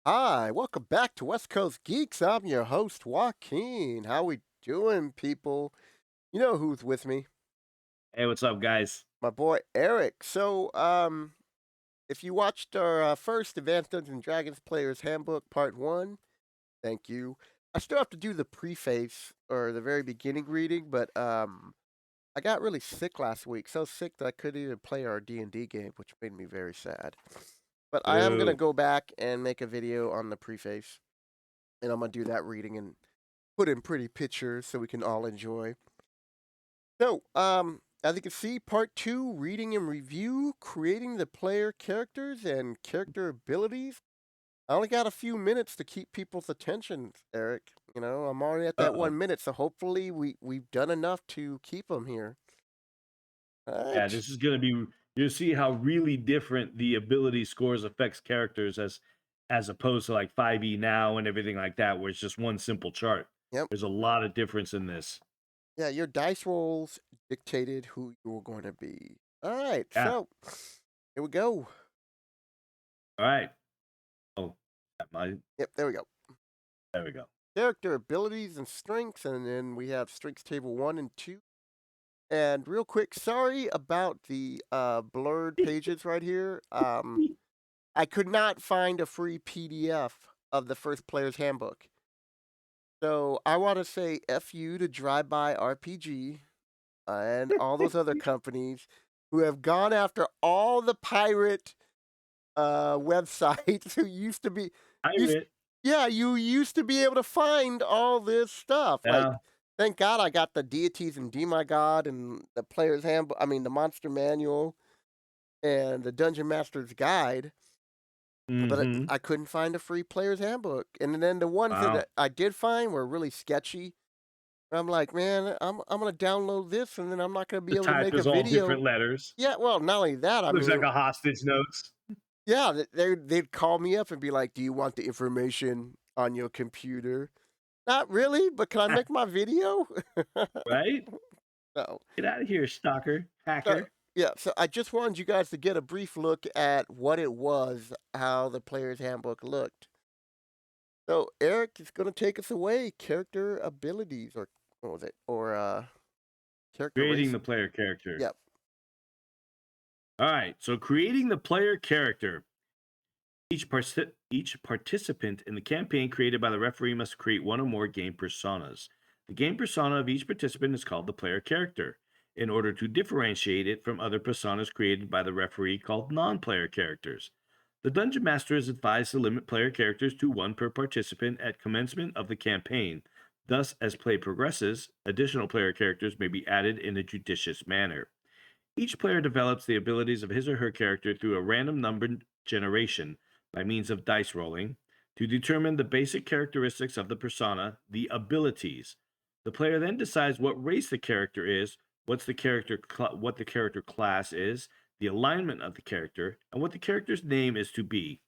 Hi, welcome back to West Coast Geeks. I'm your host, Joaquin. How we doing, people? You know who's with me? Hey, what's up, guys? My boy Eric. If you watched our first Advanced Dungeons and Dragons Player's Handbook Part 1, thank you. I still have to do the preface or the very beginning reading, but I got really sick last week. So sick that I couldn't even play our D&D game, which made me very sad. But I am going to Boo. go back and make a video on the preface, and I'm going to do that reading and put in pretty pictures so we can all enjoy. As you can see, part 2, reading and review, creating the player characters and character abilities. I only got a few minutes to keep people's attention, Eric. You know, I'm already at that Uh-oh. 1 minute, so hopefully we've done enough to keep them here. All Yeah, right. this is gonna be you'll see how really different the ability scores affects characters as opposed to like 5e now and everything like that, where it's just one simple chart. Yep. There's a lot of difference in this. Yeah, your dice rolls dictated who you were going to be. All right. Yeah. So here we go. All right. Oh, that might Yep. There we go. there we go. Character abilities and strengths, and then we have strengths table 1 and 2. And real quick, sorry about the blurred pages right here. I could not find a free PDF of the first player's handbook. So I want to say F you to Drive By RPG and all those other companies who have gone after all the pirate websites who used to be used Pirate. yeah, you used to be able to find all this stuff. Like, Yeah. thank God I got the deities and God and the player's handbook. I mean, the monster manual and the dungeon master's guide. But Mm-hmm. I couldn't find a free player's handbook. And then the ones Wow. that I did find were really sketchy. I'm like, man, I'm gonna download this, and then I'm not gonna be The able to type make a is all video. different letters. Yeah, well, not only that, I Looks like mean, a hostage notes. yeah, they'd call me up and be like, "Do you want the information on your computer?" Not really, but can I make my video? Right? No. Get out of here, stalker, So, hacker. yeah, so I just wanted you guys to get a brief look at what it was, how the player's handbook looked. So Eric is going to take us away. Character abilities, or what was it? Or character Creating race? the player character. Yep. All right. So creating the player character. Each participant in the campaign created by the referee must create one or more game personas. The game persona of each participant is called the player character, in order to differentiate it from other personas created by the referee called non player characters. The dungeon master is advised to limit player characters to one per participant at commencement of the campaign. Thus, as play progresses, additional player characters may be added in a judicious manner. Each player develops the abilities of his or her character through a random number generation by means of dice rolling to determine the basic characteristics of the persona, the abilities. The player then decides what race the character is, what the character class is, the alignment of the character, and what the character's name is to be.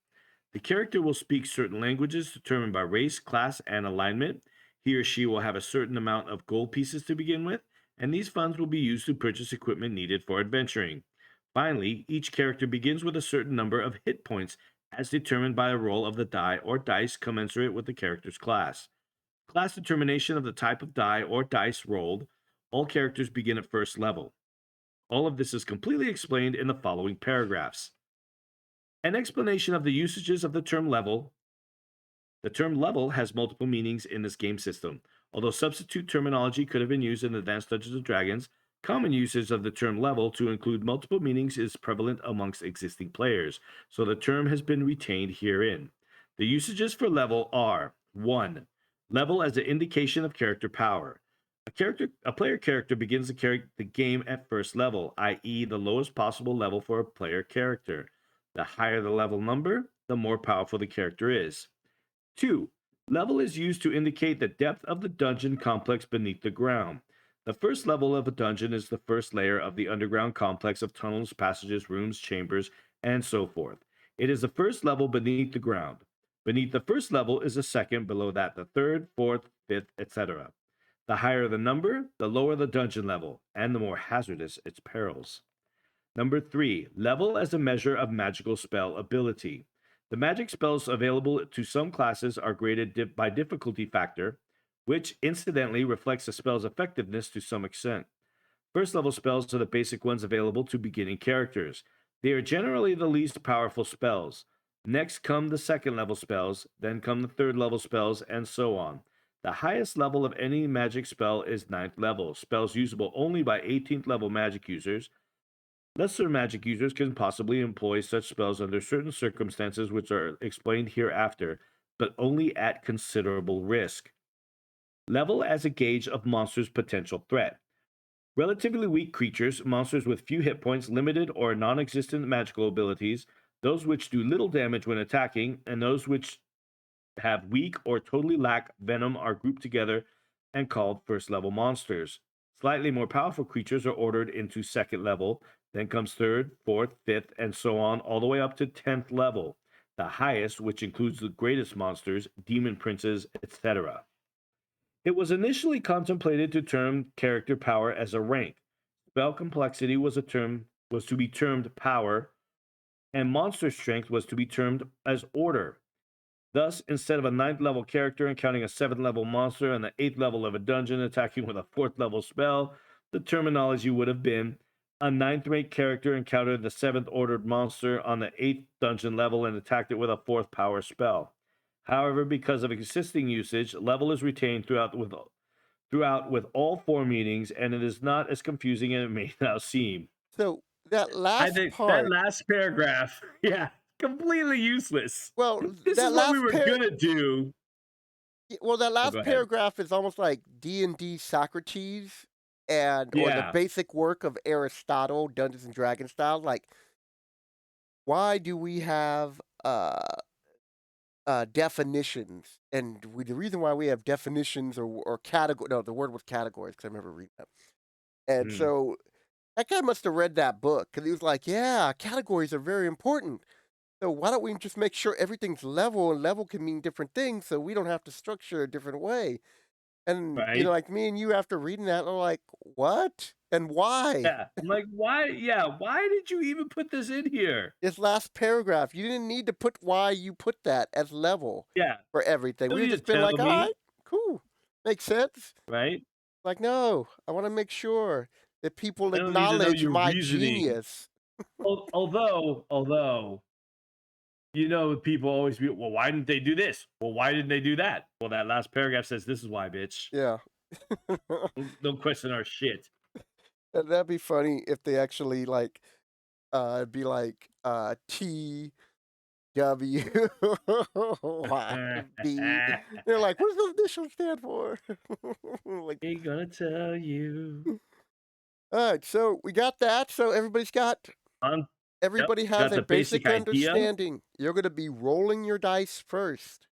The character will speak certain languages determined by race, class, and alignment. He or she will have a certain amount of gold pieces to begin with, and these funds will be used to purchase equipment needed for adventuring. Finally, each character begins with a certain number of hit points as determined by a roll of the die or dice commensurate with the character's class. Class determination of the type of die or dice rolled. All characters begin at first level. All of this is completely explained in the following paragraphs. An explanation of the usages of the term level. The term level has multiple meanings in this game system. Although substitute terminology could have been used in Advanced Dungeons and Dragons, common usage of the term level to include multiple meanings is prevalent amongst existing players, so the term has been retained herein. The usages for level are 1. Level as an indication of character power. A player character begins the game at first level, i.e., the lowest possible level for a player character. The higher the level number, the more powerful the character is. 2. Level is used to indicate the depth of the dungeon complex beneath the ground. The first level of a dungeon is the first layer of the underground complex of tunnels, passages, rooms, chambers, and so forth. It is the first level beneath the ground. Beneath the first level is a second, below that, the third, fourth, fifth, etc. The higher the number, the lower the dungeon level, and the more hazardous its perils. Number 3, level as a measure of magical spell ability. The magic spells available to some classes are graded by difficulty factor, which incidentally reflects the spell's effectiveness to some extent. First level spells are the basic ones available to beginning characters. They are generally the least powerful spells. Next come the second level spells, then come the third level spells, and so on. The highest level of any magic spell is ninth level, spells usable only by 18th level magic users. Lesser magic users can possibly employ such spells under certain circumstances, which are explained hereafter, but only at considerable risk. Level as a gauge of monsters' potential threat. Relatively weak creatures, monsters with few hit points, limited or non existent magical abilities, those which do little damage when attacking, and those which have weak or totally lack venom are grouped together and called first level monsters. Slightly more powerful creatures are ordered into second level, then comes third, fourth, fifth, and so on, all the way up to 10th level. The highest, which includes the greatest monsters, demon princes, etc. It was initially contemplated to term character power as a rank. Spell complexity was to be termed power, and monster strength was to be termed as order. Thus, instead of a ninth level character encountering a seventh level monster and the eighth level of a dungeon attacking with a fourth level spell, the terminology would have been a ninth rank character encountered the seventh ordered monster on the eighth dungeon level and attacked it with a fourth power spell. However, because of existing usage, level is retained throughout with all four meanings, and it is not as confusing as it may now seem. So that I last think that part, last paragraph, yeah, completely useless. well, This is that what we last were gonna do. well, that Oh, go last ahead. paragraph is almost like D&D Socrates and or the Yeah, basic work of Aristotle, Dungeons and Dragons style. Like, why do we have definitions? And the reason why we have definitions or category, no, the word was categories because I remember reading that. And mm, so that guy must have read that book because he was like, yeah, categories are very important. So why don't we just make sure everything's level and level can mean different things so we don't have to structure a different way? And, right? like me and you after reading that, are like, "What? And why?" Yeah, I'm like, why? Yeah, why did you even put this in here? This last paragraph, you didn't need to put why you put that as level Yeah, for everything. don't We would need just to been tell like, me, "Alright, cool. Makes sense." right? Like, "No, I wanna make sure that people I don't need to know acknowledge your my reasoning. genius." Although, people always be, well, why didn't they do this? Well, why didn't they do that? Well, that last paragraph says this is why, bitch. Yeah. Don't question our shit. And that'd be funny if they actually, like, be like, T W Y B. They're like, "What does those initials stand for?" Like, Ain't gonna tell you. alright, so we got that, so Um, yep, everybody has got a the basic basic idea. understanding. You're gonna be rolling your dice first.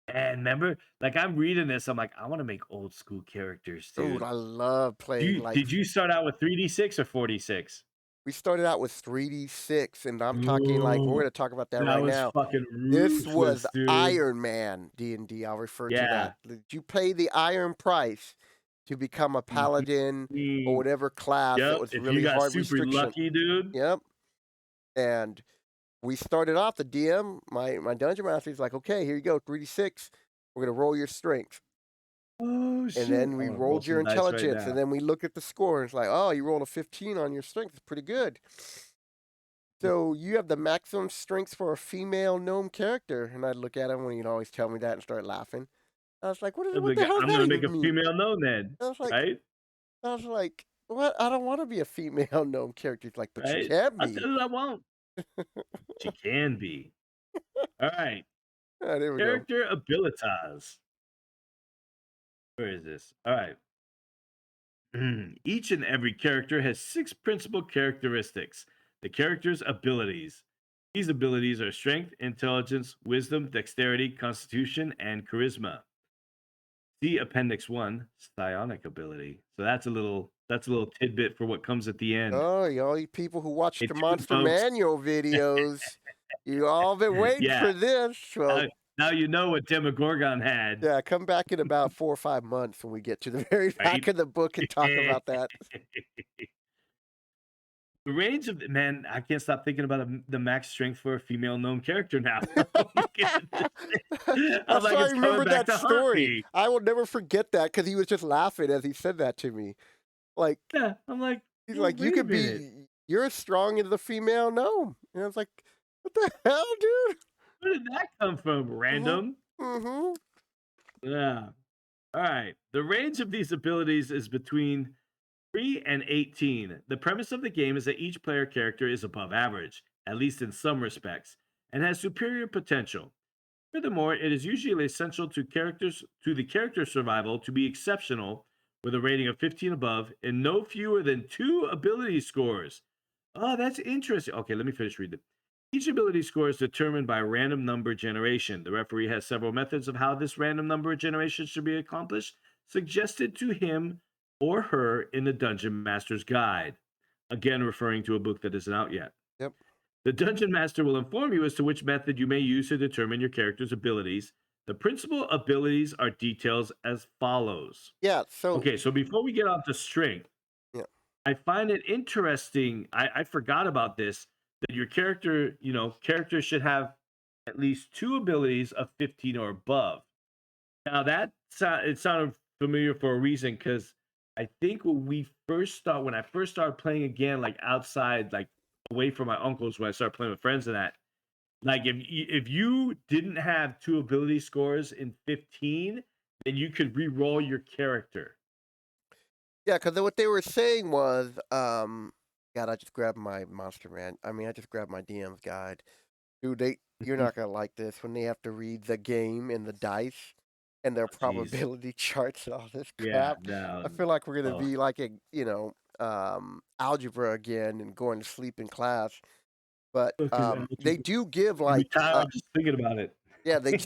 And remember, like I'm reading this, I'm like, I want to make old school characters, Dude, dude. I love playing, like Did you start out with 3d6 or 46? we started out with 3D6, and I'm talking, like we're Ooh, gonna talk about that that right was now. fucking This was ruthless, dude. Iron Man D&D, I'll refer to Yeah. that. Did you pay the iron price to become a paladin or Mhm. whatever class that Yep. was If you really got hard super restriction? lucky, dude. Yep, and we started off the DM, my dungeon master, he's like, "Okay, here you go, 3d6. We're gonna roll your strength." Oh And shit. then I we want to roll rolled your some dice right intelligence, and now. then we look at the score, and it's like, "Oh, you rolled a 15 on your strength. It's pretty good." So you have the maximum strength for a female gnome character. And I'd look at him when he'd always tell me that and start laughing. I was like, what the hell does I'm that gonna make even a mean? female known then, I was like, right? I was like, what? I don't want to be a female gnome character. He's like, but you Right? can I'll tell be. you I won't. She can be. All right. Ah, there we go. Character abilitas. Where is this? All right. Each and every character has six principal characteristics. The character's abilities. These abilities are strength, intelligence, wisdom, dexterity, constitution, and charisma. See Appendix 1, psionic ability. So that's a little tidbit for what comes at the end. Oh, all you people who watch Hey, the tuned, Monster folks. Manual videos, you all been waiting Yeah. for this. Now, Well, now you know what Demogorgon had, yeah, come back in about 4 or 5 months when we get to the very back right? of the book and talk about that. The range of man, I can't stop thinking about the max strength for a female known character now. I'm looking at this. I'm That's like, why I it's coming remember back that to haunt story. me. I will never forget that because he was just laughing as he said that to me. Like, Yeah, I'm like, he's well, like, "You wait a could minute. be you're as strong as the female gnome." And I was like, "What the hell, dude?" Where did that come from? Mhm. Random? Mhm. Yeah. All right. The range of these abilities is between 3 and 18. The premise of the game is that each player character is above average, at least in some respects, and has superior potential. Furthermore, it is usually essential to the character survival to be exceptional with a rating of 15 above and no fewer than 2 ability scores. Oh, that's interesting. Okay, let me finish reading. Each ability score is determined by random number generation. The referee has several methods of how this random number generation should be accomplished, suggested to him or her in the Dungeon Master's Guide. Again, referring to a book that isn't out yet. Yep. The dungeon master will inform you as to which method you may use to determine your character's abilities. The principal abilities are details as follows. Yeah, so Okay, so before we get off the strength, yeah. I find it interesting. I forgot about this that your character, characters should have at least 2 abilities of 15 or above. Now it sounded familiar for a reason because I think when I first started playing again, like outside, like away from my uncles, when I started playing with friends and that, like if you didn't have 2 ability scores in 15, then you could re-roll your character. Yeah, because what they were saying was, God, I just grabbed my Monster Man. I mean, I just grabbed my DM's guide. Dude, you're not gonna like this when they have to read the game and the dice and their Jeez, probability charts and all this yeah, crap. no, I feel like we're gonna oh, be like a, algebra again and going to sleep in class. But fucking they algebra. do give Give me like, time. I'm just thinking about it. yeah, they.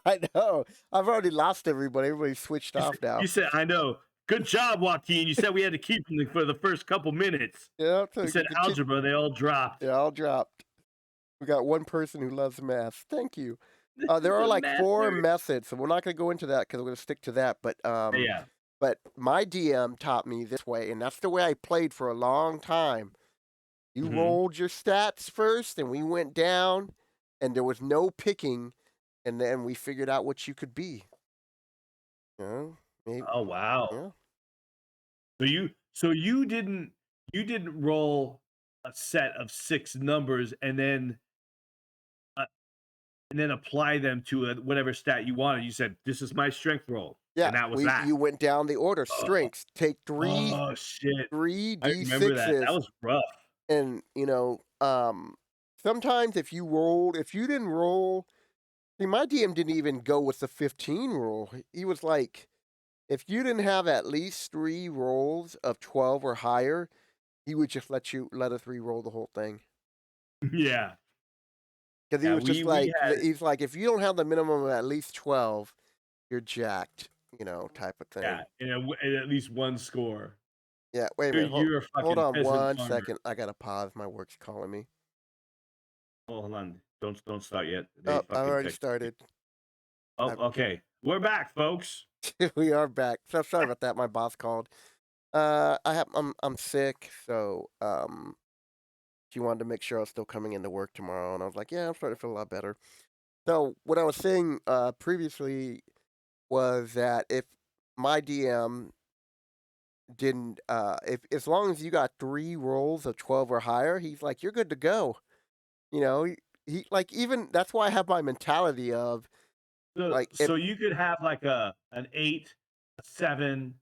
I know. I've already lost everybody. Everybody's switched You off said, now. you said, I know. Good job, Joaquin. You said we had to keep him for the first couple minutes. Yeah, so You you said can continue. algebra, they all dropped. Yeah, all dropped. We got one person who loves math. Thank you. This There is are a like math four nerd. methods, so we're not going to go into that because we're going to stick to that. Yeah. But my DM taught me this way, and that's the way I played for a long time. You Hmm. rolled your stats first, and we went down, and there was no picking, and then we figured out what you could be. You know, maybe, Oh wow. yeah, So you didn't roll a set of 6 numbers uh, and then apply them to whatever stat you wanted. You said this is my strength roll, yeah. and that was We that. you went down the order. Oh, Strengths. Take three oh shit! three I remember that. That d6s. was rough. And, sometimes if you didn't roll, see, my DM didn't even go with the 15 roll. He was like, if you didn't have at least 3 rolls of 12 or higher, he would just let us re-roll the whole thing. Yeah, Because he yeah. was just We like, had he's like, if you don't have the minimum of at least 12, you're jacked, type of yeah, thing. and at least one score. Yeah, wait a You're minute. Hold, you're a hold fucking on peasant one farmer. second. I got to pause. My work's calling me. Oh, hold on. Don't start yet. They Oh, I fucking already text me. started. Oh, okay. We're back, folks. We are back. So sorry about that. My boss called. I'm sick, so she wanted to make sure I was still coming into work tomorrow, and I was like, yeah, I'm starting to feel a lot better. So what I was saying previously was that if my DM didn't, if as long as you got 3 rolls of 12 or higher, he's like, you're good to go. He like even that's why I have my mentality of So like if so you could have like an 8, a 7,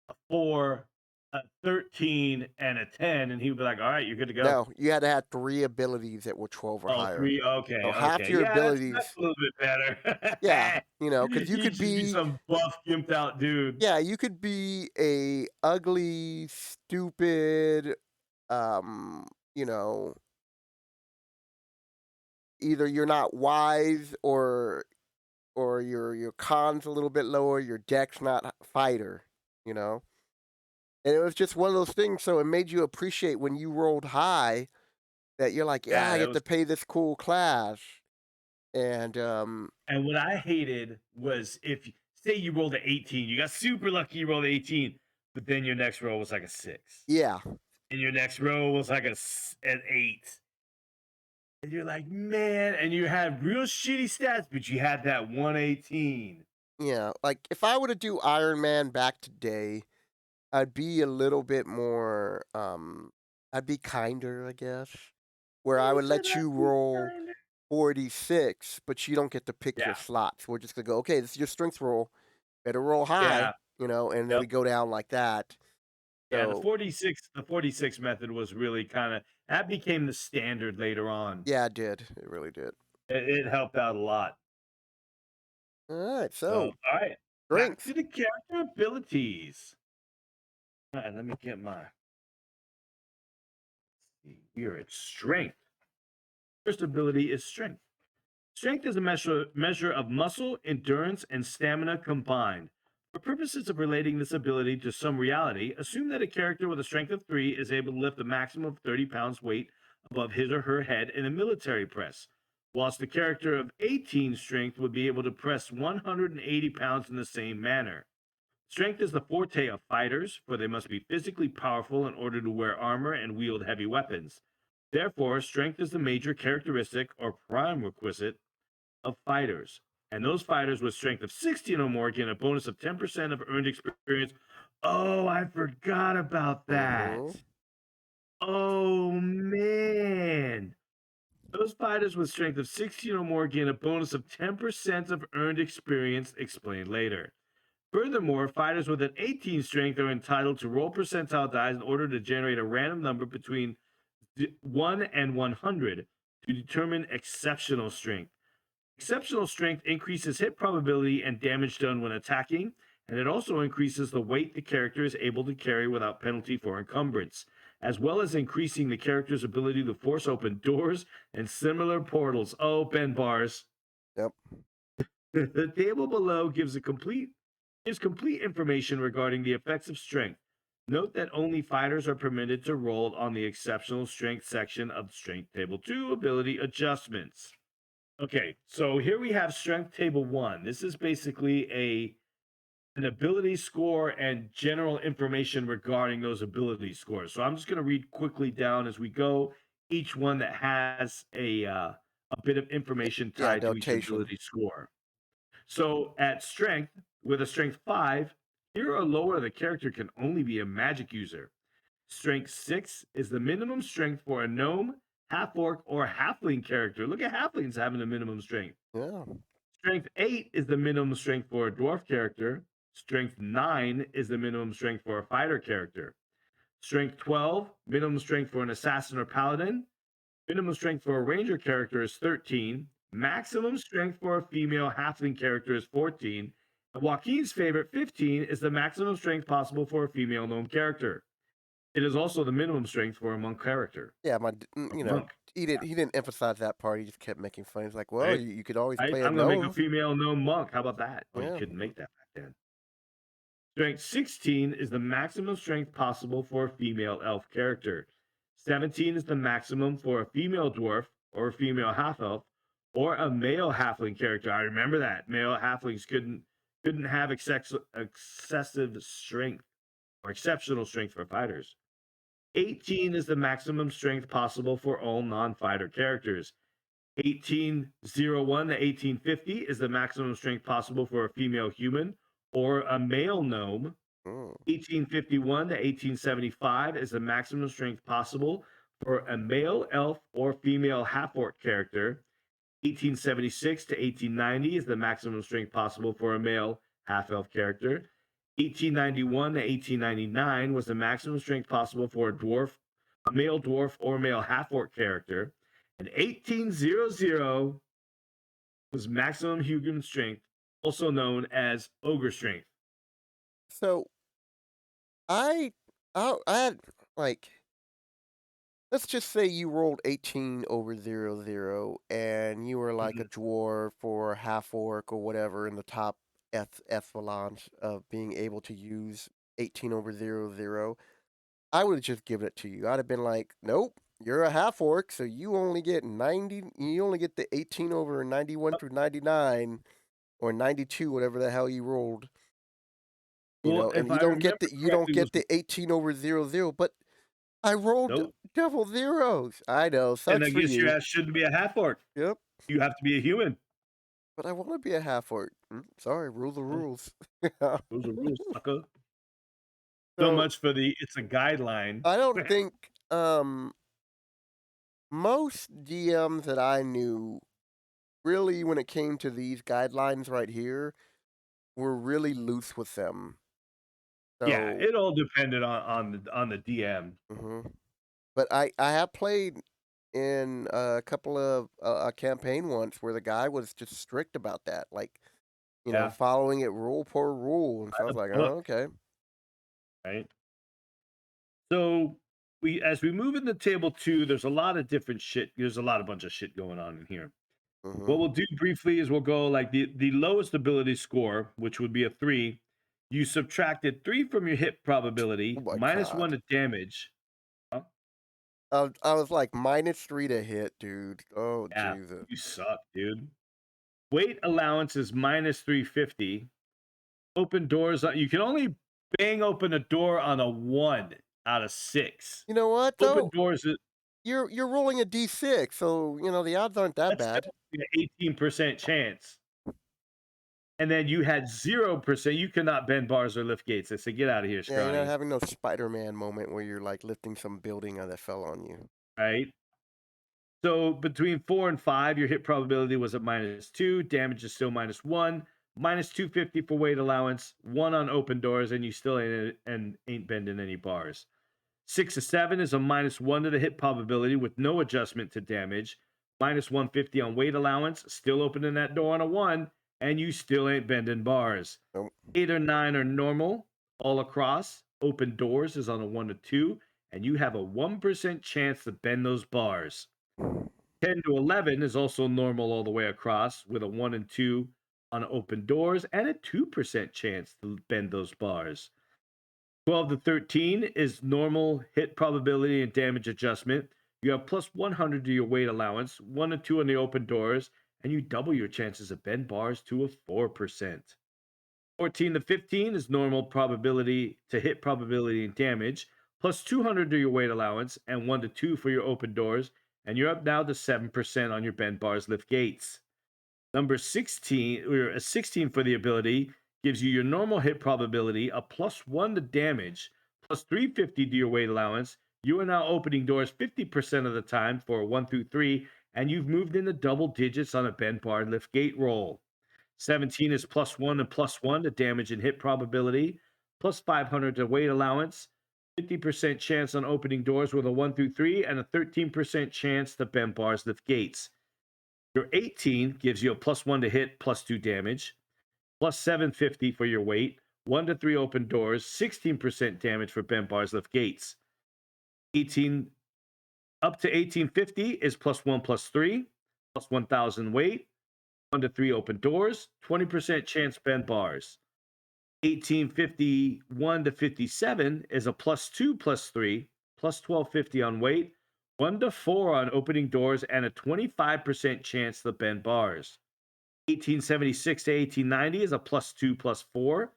a 4, a 13, and a 10, and he would be like, all right, you're good to go. no, you had to have 3 abilities that were 12 or Oh, higher. 3. So Okay, half okay. your Yeah, that's abilities. a little bit Yeah, better. because you You could should be be some buff, gimped out dude. yeah, you could be a ugly, stupid, um, you know, either you're not wise or your con's a little bit lower, your deck's not fighter, you know? And it was just one of those things, so it made you appreciate when you rolled high that you're like, yeah, Yeah, I that get was to pay this cool class. And and what I hated was if say you rolled a 18, you got super lucky you rolled a 18, but then your next roll was like a 6. yeah. and your next roll was like an 8. And you're like, man, and you had real shitty stats, but you had that 118. Yeah, like, if I were to do Iron Man back today, I'd be a little bit more, I'd be kinder, I guess, where I You would said let I'd you be roll kinder. 46, but you don't get to pick your Yeah, slots. We're just gonna go, "Okay, this is your strength roll. Better roll high," yeah, and then yep. we go down like that. Yeah, So, the 46 method was really kinda that became the standard later on. yeah, it did. It really did. It helped out a lot. Alright, So, so alright, back to strength. the character abilities. Alright, let me get my we are at strength. First ability is strength. Strength is a measure of muscle, endurance, and stamina combined. For purposes of relating this ability to some reality, assume that a character with a strength of 3 is able to lift a maximum of 30 pounds weight above his or her head in a military press, whilst the character of 18 strength would be able to press 180 pounds in the same manner. Strength is the forte of fighters, for they must be physically powerful in order to wear armor and wield heavy weapons. Therefore, strength is the major characteristic or prime requisite of fighters. And those fighters with strength of 16 or more get a bonus of 10% of earned experience. Oh, I forgot about Mhm. that. Oh, man. Those fighters with strength of 16 or more gain a bonus of 10% of earned experience, explained later. Furthermore, fighters with an 18 strength are entitled to roll percentile dice in order to generate a random number between 1 and 100 to determine exceptional strength. Exceptional strength increases hit probability and damage done when attacking, and it also increases the weight the character is able to carry without penalty for encumbrance, as well as increasing the character's ability to force open doors and similar portals. Oh, Ben bars. Yep. The table below gives complete information regarding the effects of strength. Note that only fighters are permitted to roll on the exceptional strength section of Strength Table 2 ability adjustments. Okay, so here we have strength table 1. This is basically a an ability score and general information regarding those ability scores. So I'm just going to read quickly down as we go each one that has a bit of information Yeah, tied to each notation. ability score. So at strength with a strength 5, here or lower the character can only be a magic user. Strength 6 is the minimum strength for a gnome, half orc, or halfling character. Look at halflings having a minimum strength. Yeah. Strength 8 is the minimum strength for a dwarf character. Strength 9 is the minimum strength for a fighter character. Strength 12, minimum strength for an assassin or paladin. Minimum strength for a ranger character is 13. Maximum strength for a female halfling character is 14. And Joaquin's favorite, 15, is the maximum strength possible for a female gnome character. It is also the minimum strength for a monk character. Yeah, Or you know, monk, he didn't emphasize that part, he just kept making fun. He's like, "Well, right? you could always I, play a I'm going to make a gnome." female gnome monk. How about that? Oh, you Yeah. couldn't make that back then. Strength 16 is the maximum strength possible for a female elf character. 17 is the maximum for a female dwarf or a female half elf or a male halfling character. I remember that. Male halflings couldn't have excessive strength or exceptional strength for fighters. 18 is the maximum strength possible for all non-fighter characters. 1801 to 1850 is the maximum strength possible for a female human or a male gnome. Mm. 1851 to 1875 is the maximum strength possible for a male elf or female half orc character. 1876 to 1890 is the maximum strength possible for a male half elf character. 1891 to 1899 was the maximum strength possible for a male dwarf or male half orc character. And 1800 was maximum human strength, also known as ogre strength. So, I I had, like, let's just say you rolled 18 over 00, and you were like a Mhm. dwarf or a half orc or whatever in the top echelons of being able to use 18 over 00. I would've just given it to you. I'd have been like, "Nope, you're a half orc, so you only get the 18 over 91 through 99 or 92, whatever the hell you rolled, Well, and if I remember you don't correctly, was get the 18 over 00, but I rolled Nope. double zeros. I know, And sucks I for guess your you. ass shouldn't be a half orc. Yep, You have to be a human. but I wanna be a half orc. Sorry, rule the Well, rules. those are rules, sucker. So So, much for the it's a guideline. I don't think, most GMs that I knew, really, when it came to these guidelines right here, were really loose with them. Yeah, So it all depended on the DM. mhm. But I have played in a couple of a campaign once where the guy was just strict about that, like, Yeah, following it rule per rule, and by so I was the like, book, "Oh, okay." right? So we as we move into table 2, there's a lot of different shit. There's a lot of bunch of shit going on in here. What Mhm. we'll do briefly is we'll go like the lowest ability score, which would be a 3. You subtracted 3 from your hit Oh probability, my minus 1 god. to damage. Huh? I was like, -3 to hit, dude. Oh, Yeah, Jesus. you suck, dude. Weight allowance is minus 350. Open doors, you can only bang open a door on a 1 out of 6. You know what, Open though? doors is You're rolling a D6, so, the odds aren't that that's bad. still an 18% chance. And then you had 0%. You cannot bend bars or lift gates. I said, get out of here, Yeah, you're not scrawny. having no Spider-Man moment where you're, like, lifting some building, that fell on you. Right? So between 4 and 5, your hit probability was at -2. Damage is still -1. Minus 250 for weight allowance. 1 on open doors, and you still ain't bending any bars. 6 to 7 is a -1 to the hit probability with no adjustment to damage. Minus 150 on weight allowance. Still opening that door on a 1, and you still ain't bending bars. Nope. 8 or 9 are normal all across. Open doors is on a 1 to 2, and you have a 1% chance to bend those bars. 10 to 11 is also normal all the way across with a 1 and 2 on open doors and a 2% chance to bend those bars. 12 to 13 is normal hit probability and damage adjustment. You have plus 100 to your weight allowance, 1 and 2 on the open doors, and you double your chances of bend bars to a 4%. 14 to 15 is normal probability to hit probability and damage, plus 200 to your weight allowance, and 1 to 2 for your open doors, and you're up now to 7% on your bend bars lift gates. Number 16, or a 16 for the ability, gives you your normal hit probability, a plus 1 to damage, plus 350 to your weight allowance. You are now opening doors 50% of the time for 1 through 3, and you've moved into double digits on a bend bar lift gate roll. 17 is plus 1 and plus 1 to damage and hit probability, plus 500 to weight allowance, 50% chance on opening doors with a 1 through 3, and a 13% chance to bend bars lift gates. Your 18 gives you a plus 1 to hit, plus 2 damage, plus 750 for your weight, 1 to 3 open doors, 16% damage for bent bars lift gates. 18 up to 1850 is plus 1 plus 3, plus 1000 weight, 1 to 3 open doors, 20% chance bend bars. 1851 to 57 is a plus 2 plus 3, plus 1250 on weight, 1 to 4 on opening doors, and a 25% chance to bend bars. 1876 to 1890 is a plus 2 plus 4,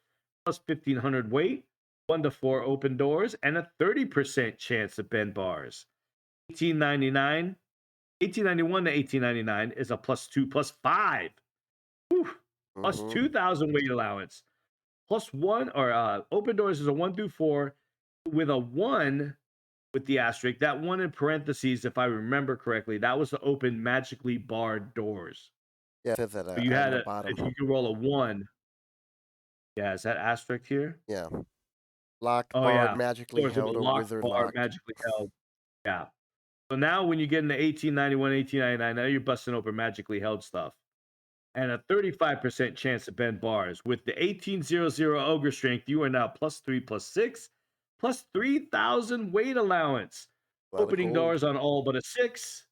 plus 1500 weight, 1 to 4 open doors, and a 30% chance to bend bars. 1899, 1891 to 1899 is a plus 2 plus 5, whew, plus Mhm. 2000 weight allowance, plus 1, or open doors is a 1 through 4 with a 1 with the asterisk. That 1 in parentheses, if I remember correctly, that was to open magically barred doors. Yeah, it says that, So you in had the a if you bottom. could roll a 1. Yeah, is that asterisk here? Yeah. Locked, Oh, barred, yeah. magically Doors are held, or locked, wizard barred, locked. magically held. Yeah. So now when you get into 1891, 1899, now you're busting open magically held stuff. And a 35% chance to bend bars. With the 1800 ogre strength, you are now plus 3 plus 6, plus 3000 weight allowance. A lot of Opening gold. doors on all but a 6,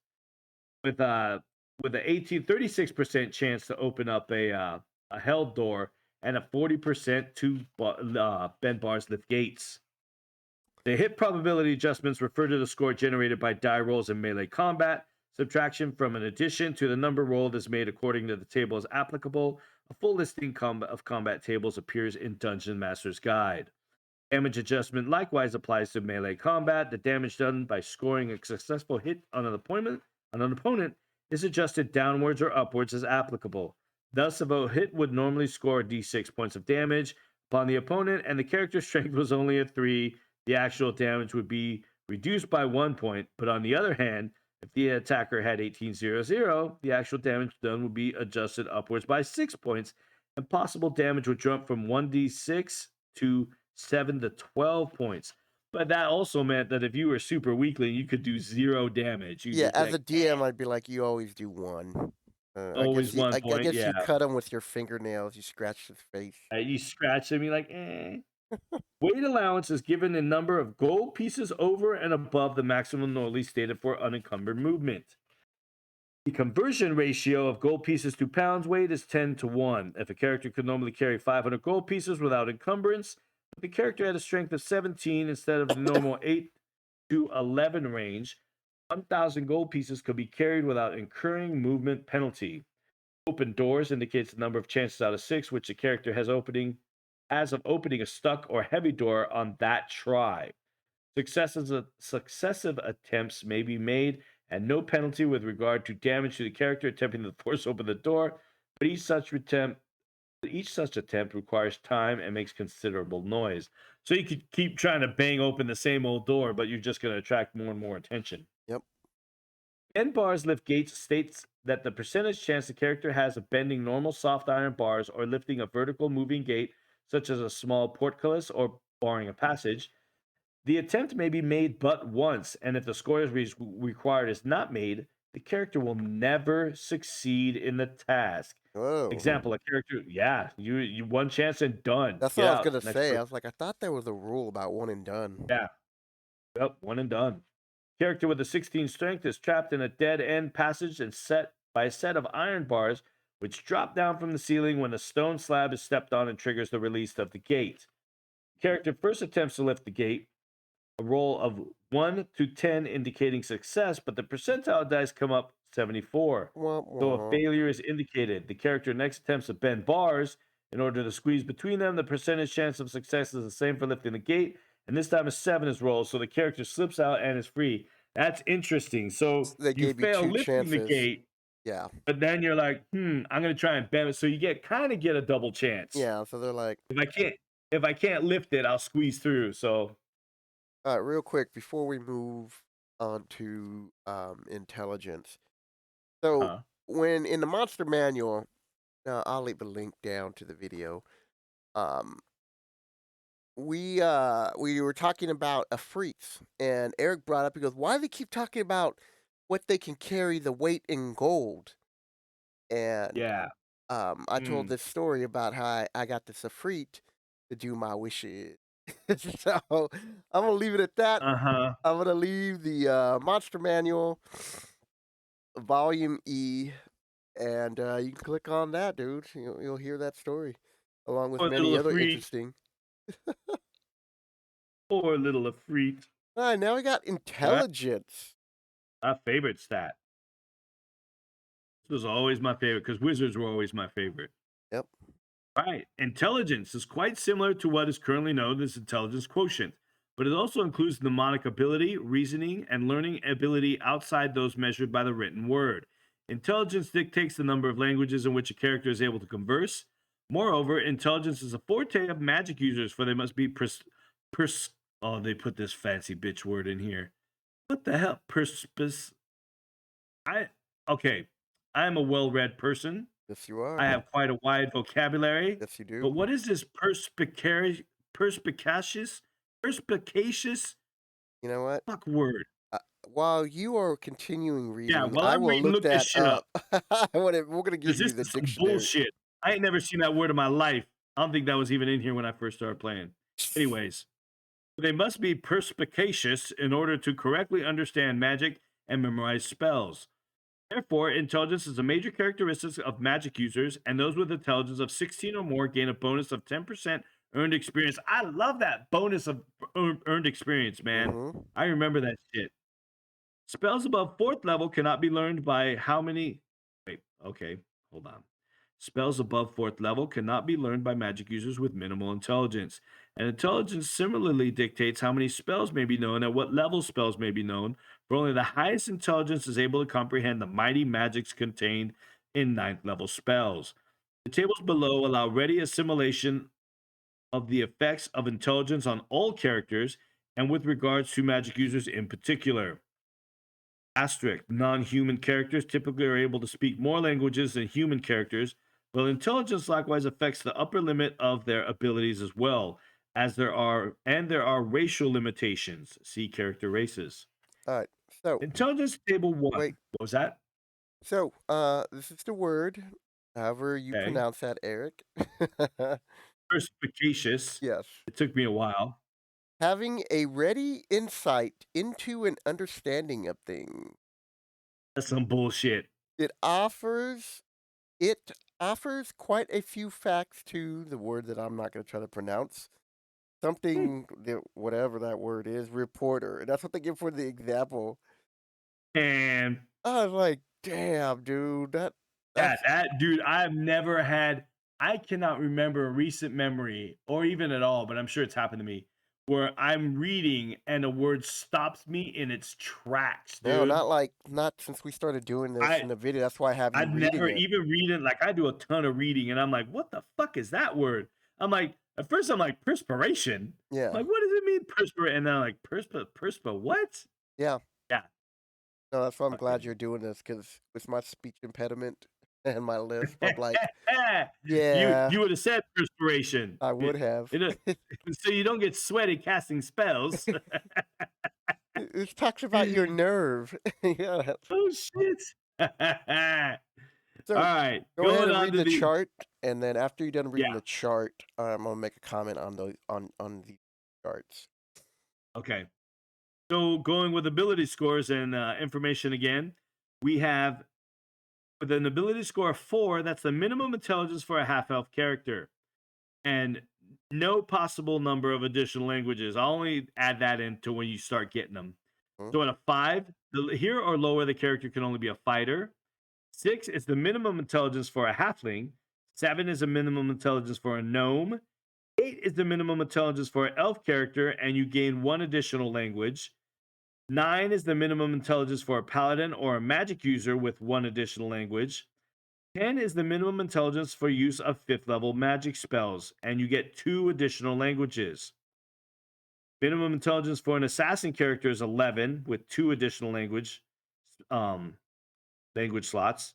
with a 36% chance to open up a held door, and a 40% to bend bars lift gates. The hit probability adjustments refer to the score generated by die rolls in melee combat. Subtraction from an addition to the number rolled is made according to the table as applicable. A full listing of combat tables appears in Dungeon Master's Guide. Damage adjustment likewise applies to melee combat. The damage done by scoring a successful hit on an opponent is adjusted downwards or upwards as applicable. Thus, if a hit would normally score d6 points of damage upon the opponent and the character's strength was only a 3, the actual damage would be reduced by 1 point. But on the other hand, if the attacker had 1800, the actual damage done would be adjusted upwards by 6 points, and possible damage would jump from 1d6 to 7 to 12 points. But that also meant that if you were super weakling, you could do 0 damage. You Yeah, just be as like, a DM, I'd be like, "You always do 1." I always guess you 1 I point. guess you Yeah. cut him with your fingernails, you scratch his face. You scratch them, you're like, eh. Weight allowance is given in number of gold pieces over and above the maximum normally stated for unencumbered movement. The conversion ratio of gold pieces to pounds weight is 10 to 1. If a character could normally carry 500 gold pieces without encumbrance, if the character had a strength of 17 instead of the normal 8 to 11 range, 1,000 gold pieces could be carried without incurring movement penalty. Open doors indicates the number of chances out of 6 which the character has opening as of opening a stuck or heavy door on that try. Successive attempts may be made, and no penalty with regard to damage to the character attempting to force open the door. But each such attempt requires time and makes considerable noise. So you could keep trying to bang open the same old door, but you're just going to attract more and more attention. Yep. Bend bars lift gates states that the percentage chance the character has of bending normal soft iron bars or lifting a vertical moving gate, such as a small portcullis or barring a passage. The attempt may be made but once, and if the score is required is not made, the character will never succeed in the task. Oh, Example: a character, yeah, you one chance and done. that's what Get I was out. gonna Next say. I person. was like, I thought there was a rule about one and done. Yeah, yep, one and done. Character with a 16 strength is trapped in a dead end passage and set by a set of iron bars, which drop down from the ceiling when a stone slab is stepped on and triggers the release of the gate. Character first attempts to lift the gate, a roll of 1 to 10 indicating success, but the percentile dice come up 74. Womp So a womp. failure is indicated. The character next attempts to bend bars in order to squeeze between them. The percentage chance of success is the same for lifting the gate, and this time a 7 is rolled, so the character slips out and is free. That's interesting. So They you gave you fail 2 lifting the chances. gate, Yeah. but then you're like, I'm gonna try and bend it. So you get a double chance. Yeah, so they're like, If I can't if I can't lift it, I'll squeeze through. So Real quick before we move on to intelligence. So uh when in the monster manual, I'll leave a link down to the video. Um, we were talking about afrits, and Eric brought up. He goes, "Why do they keep talking about what they can carry the weight in gold?" And yeah. I told Mm. this story about how I got this afrit to do my wishes. So I'm gonna leave it at that. Uh-huh. I'm gonna leave the monster manual, volume E, and you can click on that, dude. You'll hear that story along with Poor little many other Afreet. interesting. Poor little Afreet. All right, now we got Right? intelligence. My favorite stat. This was always my favorite because wizards were always my favorite. Yep. Right. Intelligence is quite similar to what is currently known as intelligence quotient, but it also includes mnemonic ability, reasoning, and learning ability outside those measured by the written word. Intelligence dictates the number of languages in which a character is able to converse. Moreover, intelligence is a forte of magic users, for they must be pers- oh, they put this fancy bitch word in here. What the hell? I okay. I am a well-read person. Yes, you are. I have quite a wide vocabulary, Yes, you but do. what is this perspicacious perspicacious You know what? fuck word? Uh, while you are continuing Yeah, reading, while I I'm will reading, look look this that shit up up. We're gonna give because you this the is some dictionary. bullshit. I ain't never seen that word in my life. I don't think that was even in here when I first started playing. Anyways, they must be perspicacious in order to correctly understand magic and memorize spells. Therefore, intelligence is a major characteristic of magic users, and those with intelligence of 16 or more gain a bonus of 10% earned experience. I love that bonus of earned experience, man. Mm-hmm. I remember that shit. Spells above fourth level cannot be learned by how many. Wait, okay, hold on. Spells above fourth level cannot be learned by magic users with minimal intelligence. And intelligence similarly dictates how many spells may be known and what level spells may be known, for only the highest intelligence is able to comprehend the mighty magics contained in ninth level spells. The tables below allow ready assimilation of the effects of intelligence on all characters and with regards to magic users in particular. Asterisk, non human characters typically are able to speak more languages than human characters, but intelligence likewise affects the upper limit of their abilities as well, as there are racial limitations. See character races. All right. So Intelligence table one. wait. What was that? So this is the word, however you Okay. pronounce that, Eric. Perspicacious. Yes. It took me a while. Having a ready insight into an understanding of things. That's some bullshit. It offers it offers quite a few facts to the word that I'm not going to try to pronounce. Something that whatever that word is, reporter. That's what they give for the example. And I was like, damn, dude, yeah, that's that dude, I cannot remember a recent memory or even at all, but I'm sure it's happened to me where I'm reading and a word stops me in its tracks, no, dude. not since we started doing this I in the video. That's why I have you I've reading never it. even reading like I do a ton of reading and I'm like, what the fuck is that word? I'm like, at first I'm like perspiration. I'm Yeah, like, what does it mean perspire? And then I'm like, perspa what? yeah. Yeah, No, that's why I'm glad fucking you're doing this because with my speech impediment and my lisp, I'm like, you yeah, you would have said perspiration. I would have. It, so you don't get sweaty casting spells. It talks about your nerve. Yeah. Oh shit! All So right, go ahead going and on read to the the chart, and then after you're done reading yeah. the chart, I'm gonna make a comment on the charts. Okay, so going with ability scores and information again, we have with an ability score of 4. That's the minimum intelligence for a half elf character, and no possible number of additional languages. I'll only add that into when you start getting them. Hmm? So at a 5, here or lower, the character can only be a fighter. 6 is the minimum intelligence for a halfling. 7 is the minimum intelligence for a gnome. 8 is the minimum intelligence for an elf character, and you gain one additional language. 9 is the minimum intelligence for a paladin or a magic user with one additional language. 10 is the minimum intelligence for use of fifth level magic spells, and you get two additional languages. Minimum intelligence for an assassin character is 11 with two additional um, language slots.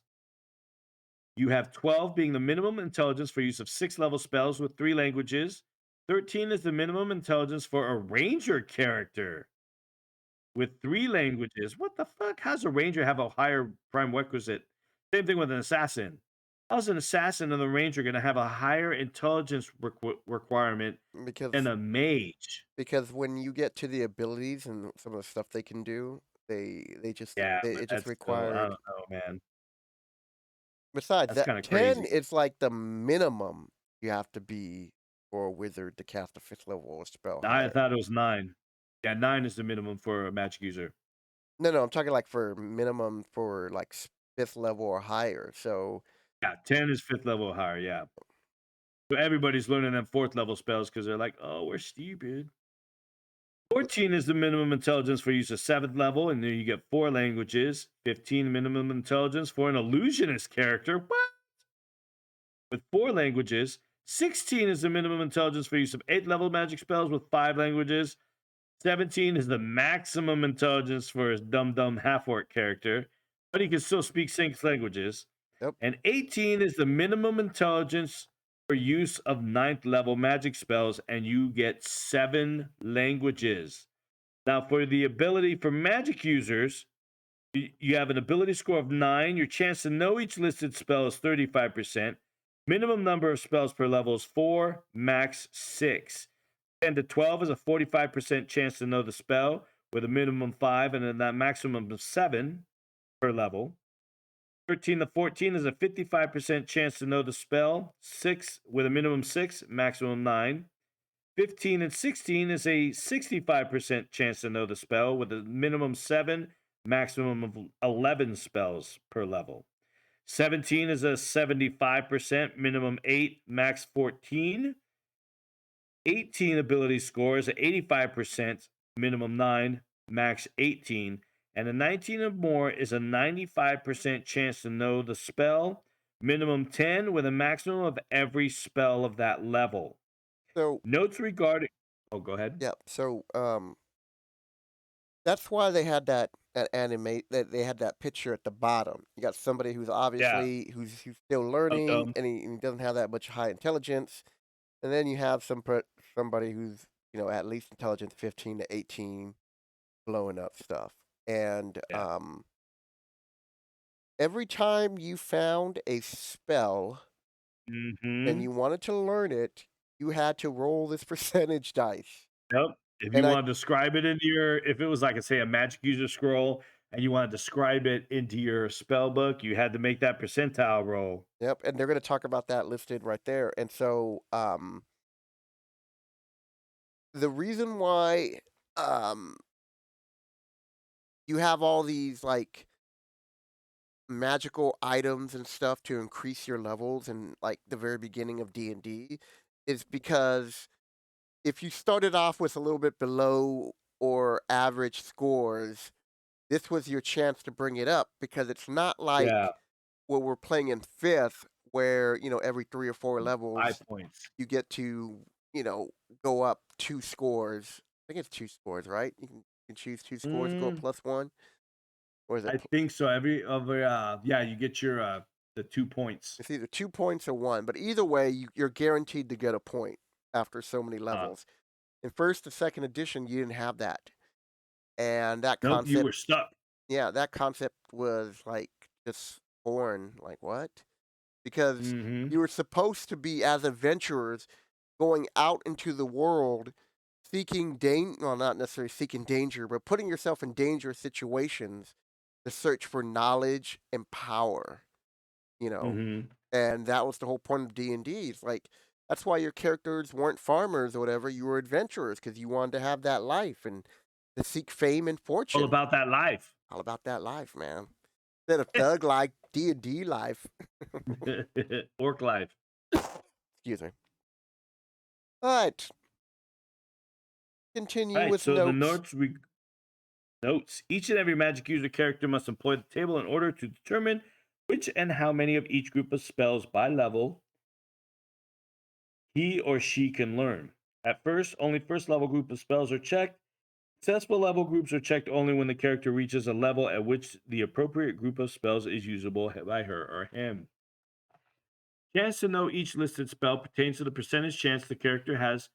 You have 12 being the minimum intelligence for use of sixth level spells with three languages. 13 is the minimum intelligence for a ranger character with three languages. What the fuck? How's a ranger have a higher prime requisite? Same thing with an assassin. How's an assassin and the ranger going to have a higher intelligence requirement than Because a mage? when you get to the abilities and some of the stuff they can do, Yeah, but it just that's still, I required. don't know, man. Besides That's that, kind of 10 crazy. is like the minimum you have to be for a wizard to cast a fifth level spell I higher. thought it was 9. Yeah, 9 is the minimum for a magic user. No, no, I'm talking like for minimum for like fifth level or higher. So Yeah, 10 is fifth level or higher. Yeah. So everybody's learning them fourth level spells because they're like, oh, we're stupid. 14 is the minimum intelligence for use of seventh level, and then you get four languages. 15 minimum intelligence for an illusionist character. What? With four languages. 16 is the minimum intelligence for use of eighth level magic spells with five languages. 17 is the maximum intelligence for his dumb dumb half orc character, but he can still speak six languages. yep. And 18 is the minimum intelligence for use of ninth level magic spells, and you get seven languages. Now, for the ability for magic users, you have an ability score of 9. Your chance to know each listed spell is 35%. Minimum number of spells per level is 4, max 6. 10 to 12 is a 45% chance to know the spell with a minimum 5 and then that maximum of 7 per level. 13 to 14 is a 55% chance to know the spell, 6 with a minimum 6, maximum 9. 15 and 16 is a 65% chance to know the spell with a minimum 7, maximum of 11 spells per level. 17 is a 75%, minimum 8, max 14. 18 ability scores, 85%, minimum 9, max 18, and a 19 or more is a 95% chance to know the spell, minimum 10, with a maximum of every spell of that level. So Notes regarding. Oh, go ahead. yeah, that's why they had that animate that they had that picture at the bottom. You got somebody who's Yeah. obviously who's still learning, Um, and he doesn't have that much high intelligence, and then you have somebody who's, at least intelligence 15 to 18 blowing up stuff. And, yeah. every time you found a spell and Hmm. you wanted to learn it, you had to roll this percentage dice. Yep. If you And I want to describe it into your, if it was like, say, a magic user scroll, and you want to describe it into your spell book, you had to make that percentile roll. Yep, and they're gonna talk about that listed right there. And so, the reason why, um, you have all these, like, magical items and stuff to increase your levels in, like, the very beginning of D&D is because if you started off with a little bit below or average scores, this was your chance to bring it up because it's not Yeah. like what we're playing in 5th where, every 3 or 4 5 levels points. you get to, go up 2 scores. I think it's 2 scores, right? You can choose 2 scores, go up Mm, +1, or is it I think so. Yeah, you get your the 2 points. it's either 2 points or 1, but either way, you're guaranteed to get a point after so many Uh, levels. In 1st and 2nd edition, you didn't have that, and that nope, you concept were stuck. yeah, that concept was, like, just foreign, like, "What?" Because Mhm. you were supposed to be, as adventurers, going out into the world seeking well, not necessarily seeking danger, but putting yourself in dangerous situations to search for knowledge and power, you know? Mhm. And that was the whole point of D&D. It's like that's why your characters weren't farmers or whatever, you were adventurers because you wanted to have that life and to seek fame and All fortune. about that life. All about that life, man. Instead of thug like D&D life. Orc life. Excuse me. Alright, continue Alright, with so the notes. notes. Each and every magic user character must employ the table in order to determine which and how many of each group of spells by level he or she can learn. At first, only first level group of spells are checked. Successful level groups are checked only when the character reaches a level at which the appropriate group of spells is usable by her or him. Chance to know each listed spell pertains to the percentage chance the character has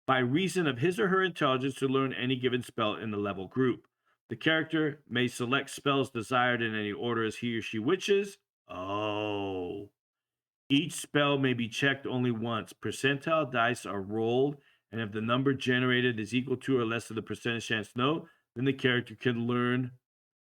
by reason of his or her intelligence to learn any given spell in the level group. The character may select spells desired in any order as he or she wishes. Oh. Each spell may be checked only once. Percentile dice are rolled, and if the number generated is equal to or less than the percentage chance to know, then the character can learn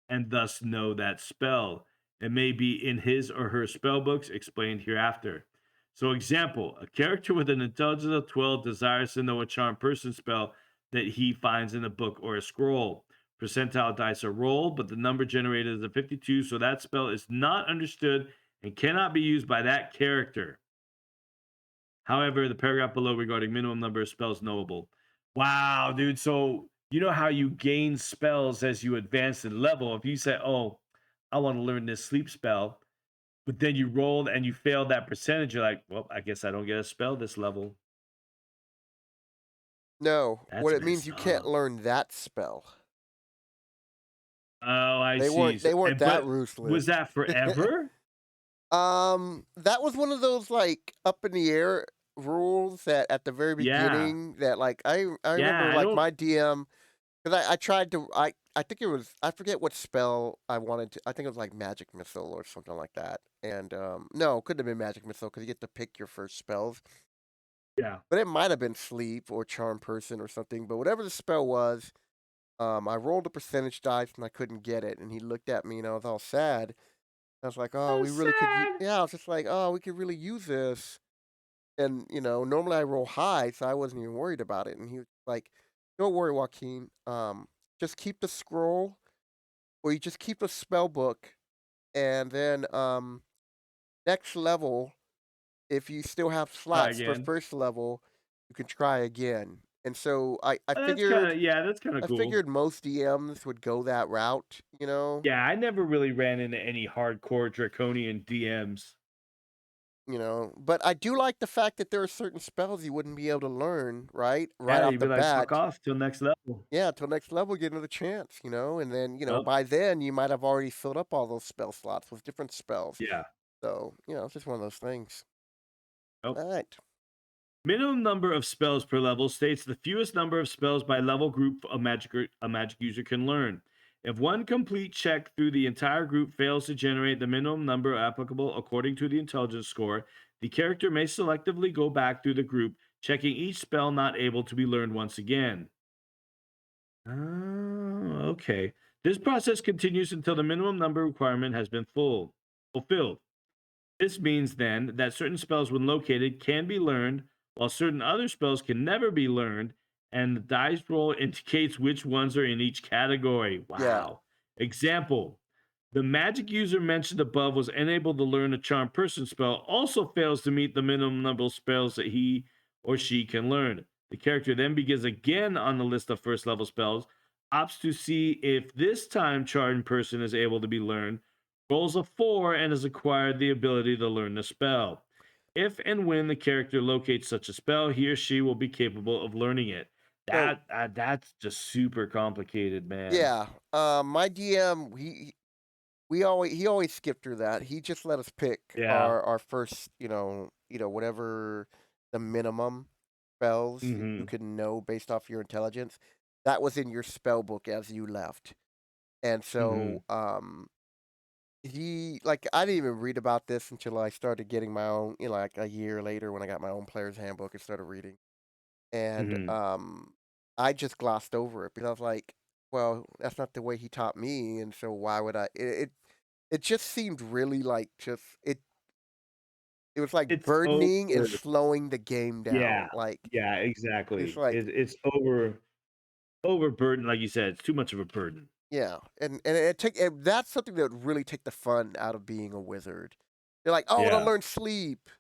and thus know that spell. It may be in his or her spell books explained hereafter. So, example, a character with an intelligence of 12 desires to know a charmed person spell that he finds in a book or a scroll. Percentile dice are rolled, but the number generated is a 52, so that spell is not understood and cannot be used by that character. However, the paragraph below regarding minimum number of spells knowable. Wow, dude. So you know how you gain spells as you advance in level. If you say, "Oh, I want to learn this sleep spell," but then you rolled and you failed that percentage, you're like, "Well, I guess I don't get a spell this level." No, what That's it means messed you can't up. learn that spell. Oh, I They see. weren't So, they weren't that but was ruthless. that forever? That was one of those, like, up in the air rules that at the very Yeah, beginning that, like, I yeah. remember, I like, don't. my DM 'cause I tried to I think it was I forget what spell I wanted to I think it was, like, Magic Missile or something like that, and, no, it couldn't have been Magic Missile because you get to pick your first spells, Yeah. but it might have been Sleep or Charm Person or something, but whatever the spell was, I rolled a percentage dice and I couldn't get it, and he looked at me and I was all sad. I was like, "Oh, So we really could sad. yeah, I was just like, "Oh, we could really use this." And, normally I roll high, so I wasn't even worried about it, and he was like, "Don't worry, Joaquin, just keep the scroll or you just keep the spell book, and then, next level, if you still have Try slots for again. first level, you can try again. And so That's kinda yeah, that's kinda I cool. figured most DMs would go that route, Yeah, I never really ran into any hardcore draconian DMs. but I do like the fact that there are certain spells you wouldn't be able to learn, right? Right Yeah, off you'd the be like, "Fuck bat. off till next level." Yeah, till next level, get another chance, and then, Yep, by then you might have already filled up all those spell slots with different spells. yeah, So, it's just one of those things. yep. All right. Minimum number of spells per level states the fewest number of spells by level group a magic user can learn. If one complete check through the entire group fails to generate the minimum number applicable according to the intelligence score, the character may selectively go back through the group, checking each spell not able to be learned once again. Oh, okay. This process continues until the minimum number requirement has been fulfilled. This means then that certain spells, when located, can be learned, while certain other spells can never be learned, and the dice roll indicates which ones are in each category. Yeah. Wow. Example: the magic user mentioned above was unable to learn a charm person spell, also fails to meet the minimum number of spells that he or she can learn. The character then begins again on the list of first level spells, opts to see if this time charm person is able to be learned, rolls a 4, and has acquired the ability to learn the spell. If and when the character locates such a spell, he or she will be capable of learning it. So, That's just super complicated, man. yeah, my DM, he always skipped through that. He just let us pick Yeah. our first, whatever the minimum spells that you Hmm. can know based off your intelligence. That was in your spell book as you left. And so, Hmm. I didn't even read about this until I started getting my own, like a year later when I got my own player's handbook and started reading. And Hmm. I just glossed over it because I was like, well, that's not the way he taught me, and so why would I? It just seemed really like it was like It's burdening and over. slowing the game Yeah. down. Like Yeah, it's exactly. like It's overburdened, like you said. It's too much of a burden. yeah, and that's something that would really take the fun out of being a wizard. You're like, oh, I want to Yeah. learn sleep,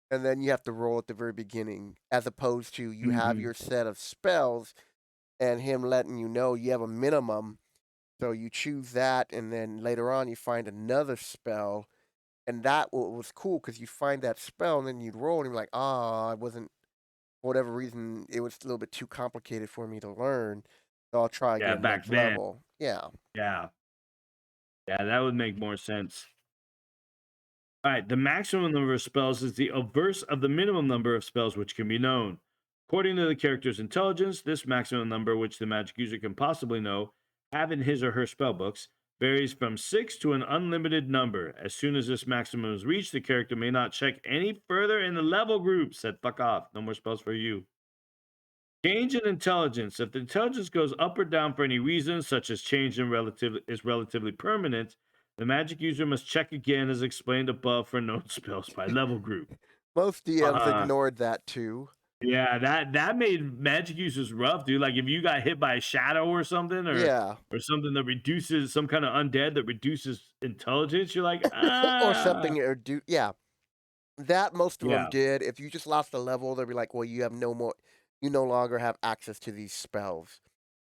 and then you have to roll at the very beginning, as opposed to you have Hmm. your set of spells and him letting you know you have a minimum. So you choose that, and then later on you find another spell, and that was cool because you find that spell, and then you'd roll, and you're like, "Ah, I wasn't for whatever reason, it was a little bit too complicated for me to learn, so I'll try Yeah, again back next then. level." Yeah. Yeah. Yeah, that would make more sense. All right, the maximum number of spells is the obverse of the minimum number of spells which can be known. According to the character's intelligence, this maximum number, which the magic user can possibly know, have in his or her spell books, varies from 6 to an unlimited number. As soon as this maximum is reached, the character may not check any further in the level group. Said fuck off. No more spells for you. Change in intelligence. If the intelligence goes up or down for any reason, such as change in relatively permanent, the magic user must check again as explained above for known spells by level group. Most DMs Uh ignored that too. yeah, that made magic users rough, dude. Like if you got hit by a shadow Yeah. or something that reduces some kind of undead that reduces intelligence, you're like, Or ah, something or do yeah. That most of them yeah, did. If you just lost a level, they'll be like, "Well, you no longer have access to these spells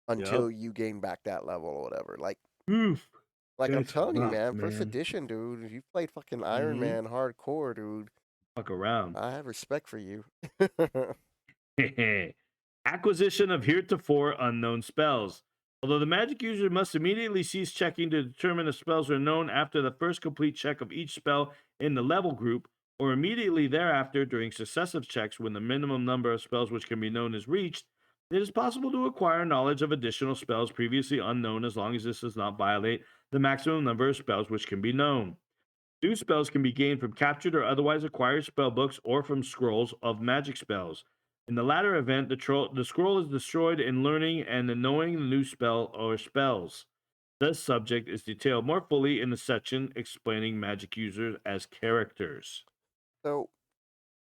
yep. until you gain back that level or whatever." Oof, I'm that's telling you, rough, man, first man. edition, dude, if you played fucking Iron Hmm. Man hardcore, dude, Fuck around. I have respect for you. Acquisition of heretofore unknown spells. Although the magic user must immediately cease checking to determine if spells are known after the first complete check of each spell in the level group, or immediately thereafter during successive checks when the minimum number of spells which can be known is reached, it is possible to acquire knowledge of additional spells previously unknown as long as this does not violate the maximum number of spells which can be known. New spells can be gained from captured or otherwise acquired spell books or from scrolls of magic spells. In the latter event, the scroll is destroyed in learning and in knowing the new spell or spells. This subject is detailed more fully in the section explaining magic users as characters. So All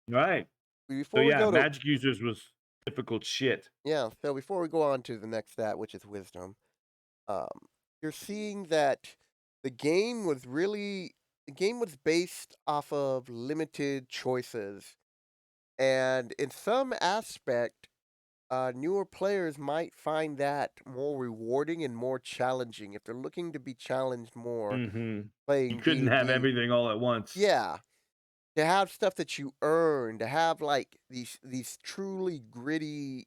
right. So before we yeah, go to magic users was difficult shit. yeah, so before we go on to the next stat, which is wisdom, um, you're seeing that the game was based off of limited choices And in some aspect, newer players might find that more rewarding and more challenging if they're looking to be challenged more Mhm. You playing couldn't have D&D. everything all at once. Yeah, to have stuff that you earn, to have, like, these truly gritty,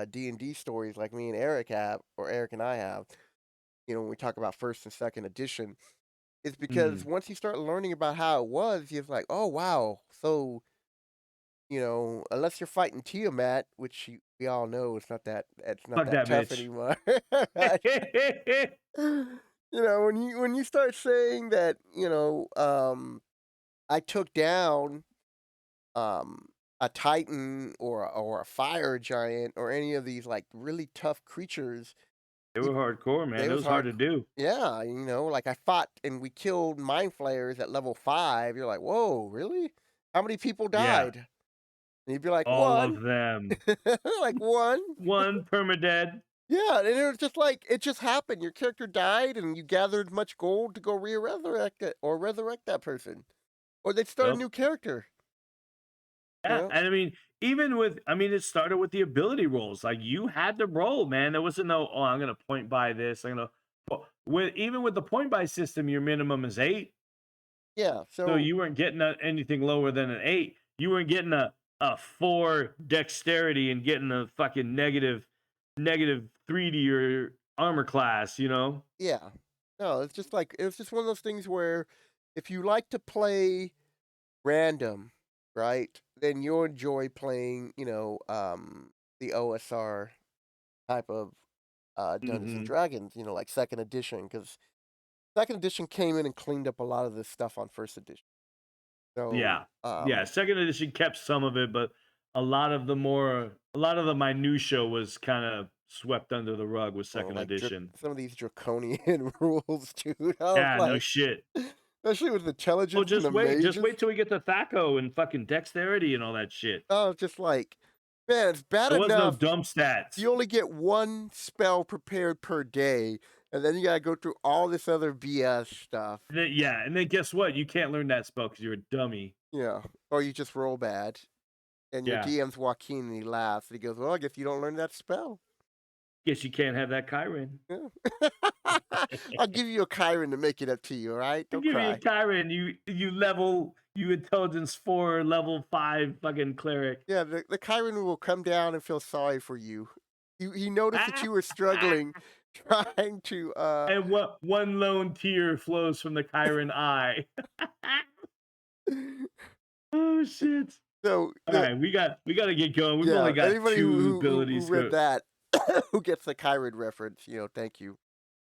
D&D stories like me and Eric have, or Eric and I have, when we talk about 1st and 2nd edition, is because Mhm. once you start learning about how it was, you're like, "Oh, wow." So, unless you're fighting Tiamat, which we all know it's not Fuck that that tough bitch. anymore, right? When you start saying that, I took down um, a titan or a fire giant or any of these like really tough creatures. They You, were hardcore, man. they It was was hard hard. to do. Yeah, like I fought and we killed mind flayers at level 5. You're like, whoa, really? How many people Yeah, died? And you'd be like, all one, of them. like one. One permadead. Yeah, and it was just like it just happened. Your character died, and you gathered much gold to go re-resurrect it or resurrect that person, or they'd start a Yep. new character. You Yeah, know? and I mean, it started with the ability rolls. Like you had to roll, man. There wasn't no, oh, I'm gonna point by this. I'm gonna with even with the point by system, your minimum is 8. Yeah. So So you weren't getting anything lower than an 8. You weren't getting a 4 dexterity and getting a fucking negative 3 to your armor class, you know? yeah, no, it's just like it's just one of those things where if you like to play random, right, then you'll enjoy playing, the OSR type of Dungeons and Mhm. Dragons, like second edition, because second edition came in and cleaned up a lot of this stuff on first edition. So, Yeah. Yeah, 2nd edition kept some of it, but a lot of the minutia was kinda swept under the rug with 2nd like edition. some of these draconian rules, dude. I was Yeah, no like, shit. especially with Oh, intelligence and the just mages. wait till we get to Thaco and fucking dexterity and all that shit. I was just like, man, it's bad There was no enough dump stats. you only get one spell prepared per day, and then you gotta go through all this other BS stuff. And then guess what? You can't learn that spell because 'cause you're a dummy. Yeah, or you just roll bad, and your Yeah. DM's Joaquin, and he laughs, and he goes, "Well, I guess you don't learn that spell." Guess you can't have that Chiron. Yeah. I'll give you a Chiron to make it up to you, alright? I'll Don't give you a cry. Chiron, you intelligence 4, level 5 fucking cleric. Yeah, the Chiron will come down and feel sorry for you. He noticed that you were struggling trying to, And what one lone tear flows from the Chiron eye. Oh shit. so All the right, we gotta get going. We've yeah, only got anybody two who abilities. read Go that, who gets the Chiron reference, thank you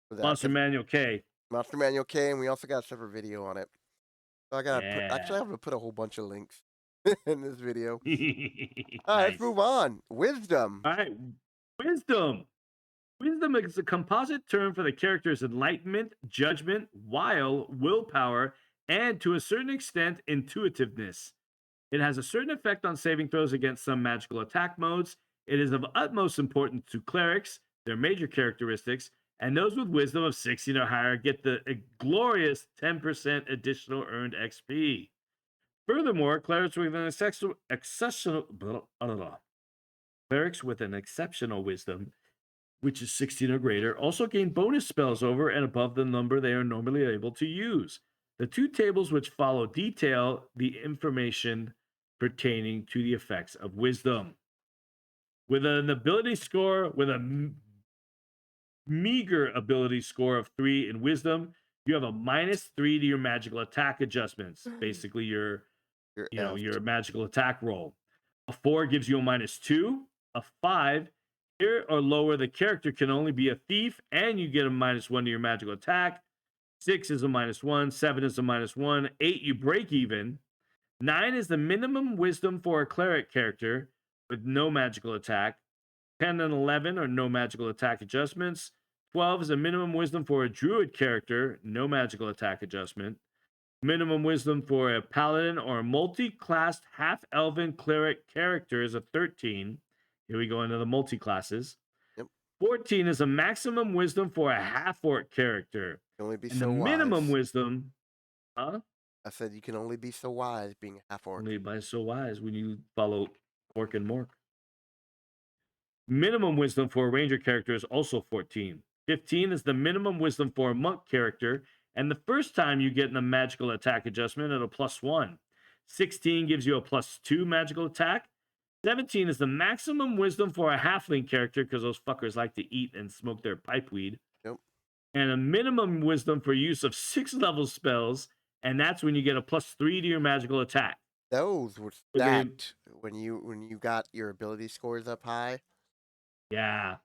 for that, Monster because Manual K. Monster Manual came, and we also got a separate video on it. So I gotta put actually, Yeah. I'm gonna put a whole bunch of links in this video. Alright, let's Nice. move on. Wisdom. All right. Wisdom. Wisdom is a composite term for the character's enlightenment, judgment, wile, willpower, and to a certain extent, intuitiveness. It has a certain effect on saving throws against some magical attack modes. It is of utmost importance to clerics, their major characteristics, and those with wisdom of 16 or higher get the glorious 10% additional earned XP. Furthermore, clerics with an exceptional wisdom, which is 16 or greater, also gain bonus spells over and above the number they are normally able to use. The two tables which follow detail the information pertaining to the effects of wisdom. With a meager ability score of 3 in wisdom, you have a -3 to your magical attack adjustments, basically You're effed. your magical attack roll. A 4 gives you a -2. A 5, here or lower, the character can only be a thief, and you get a -1 to your magical attack. 6 is a -1. 7 is a -1. 8, you break even. 9 is the minimum wisdom for a cleric character with no magical attack. 10 and 11 are no magical attack adjustments. 12 is a minimum wisdom for a druid character, no magical attack adjustment. Minimum wisdom for a paladin or a multi-classed half-elven cleric character is a 13. Here we go into the multi-classes. Yep. 14 is a maximum wisdom for a half-orc character. Can only be And the so minimum wise. wisdom, huh? I said you can only be so wise being a half orc. Only by so wise when you follow Orc and Mork. Minimum wisdom for a ranger character is also 14. 15 is the minimum wisdom for a monk character, and the first time you get in a magical attack adjustment at a +1. 16 gives you a +2 magical attack. 17 is the maximum wisdom for a halfling character because those fuckers like to eat and smoke their pipe weed. Yep. And a minimum wisdom for use of 6 level spells, and that's when you get a +3 to your magical attack. Those were So they, stacked when you got your ability scores up high. yeah.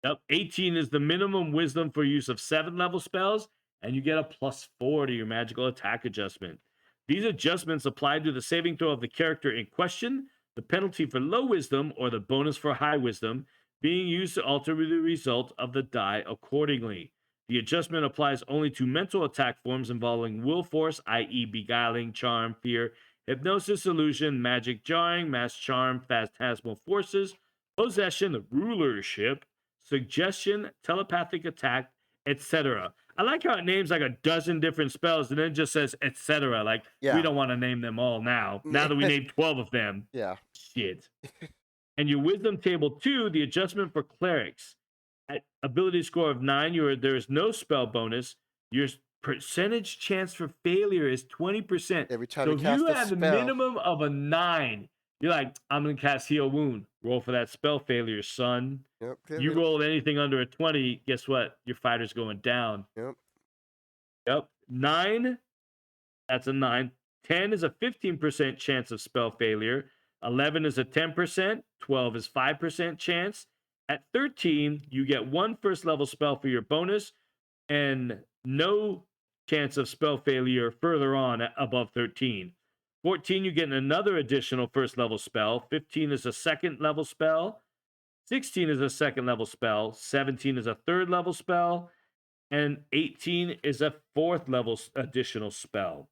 Yep. 18 is the minimum wisdom for use of 7 level spells, and you get a +4 to your magical attack adjustment. These adjustments apply to the saving throw of the character in question, the penalty for low wisdom, or the bonus for high wisdom, being used to alter the result of the die accordingly. The adjustment applies only to mental attack forms involving will force, i.e., beguiling, charm, fear, hypnosis, illusion, magic, jarring, mass charm, phantasmal forces, possession, rulership, suggestion, telepathic attack, etc. I like how it names like a dozen different spells and then it just says etc. Like we Yeah. don't want to name them all now. Now that we named 12 of them, Yeah. shit. And your wisdom table 2, the adjustment for clerics. At ability score of 9, there is no spell bonus. Your percentage chance for failure is 20%. Every time So you if you cast a have the spell. minimum of a 9, you're like, I'm gonna cast heal wound. Roll for that spell failure, son. Yep. Yep. You Yep. rolled anything under a 20, guess what? Your fighter's going down. Yep. Yep. 9, that's a 9. 10 is a 15% chance of spell failure. 11 is a 10%. 12 is 5% chance. At 13, you get one first level spell for your bonus and no chance of spell failure further on above 13. 14, you get another additional first level spell. 15 is a second level spell. 16 is a second level spell. 17 is a third level spell. And 18 is a fourth level additional spell.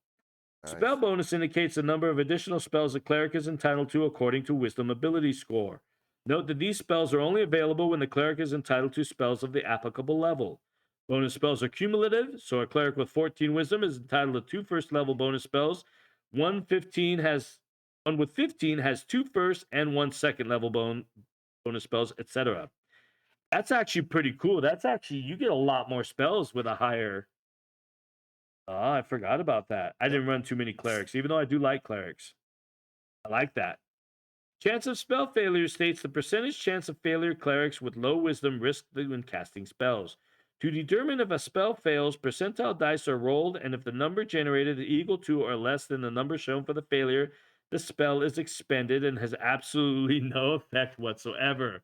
Spell Nice. bonus indicates the number of additional spells a cleric is entitled to according to wisdom ability score. Note that these spells are only available when the cleric is entitled to spells of the applicable level. Bonus spells are cumulative, so a cleric with 14 wisdom is entitled to 2 first level bonus spells. One with 15 has 2 first and 1 second level bonus spells, etc. That's actually pretty cool. That's actually you get a lot more spells with a higher. Ah, I forgot about that. I Yep. didn't run too many clerics, even though I do like clerics. I like that. Chance of spell failure states the percentage chance of failure clerics with low wisdom risk when casting spells. To determine if a spell fails, percentile dice are rolled, and if the number generated is equal to or less than the number shown for the failure, the spell is expended and has absolutely no effect whatsoever.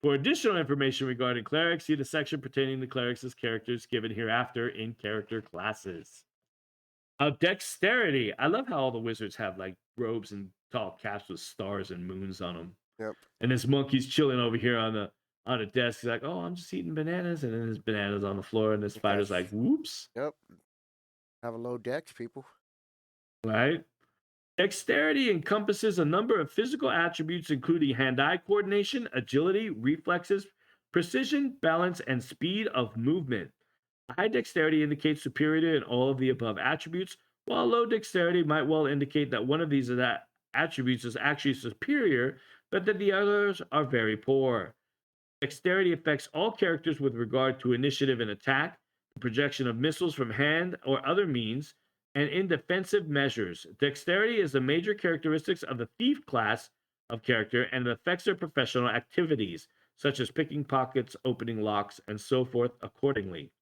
For additional information regarding clerics, see the section pertaining to clerics as characters given hereafter in character classes. Dexterity. I love how all the wizards have like robes and tall caps with stars and moons on them. Yep. And this monkey's chilling over here on a desk. He's like, "Oh, I'm just eating bananas," and then there's bananas on the floor. And this spider's Because like, "Whoops!" yep. Have a low dex, people. Right? Dexterity encompasses a number of physical attributes, including hand-eye coordination, agility, reflexes, precision, balance, and speed of movement. High dexterity indicates superiority in all of the above attributes, while low dexterity might well indicate that one of these attributes is actually superior, but that the others are very poor. Dexterity affects all characters with regard to initiative and attack, the projection of missiles from hand or other means, and in defensive measures. Dexterity is the major characteristics of the thief class of character, and it affects their professional activities, such as picking pockets, opening locks, and so forth accordingly.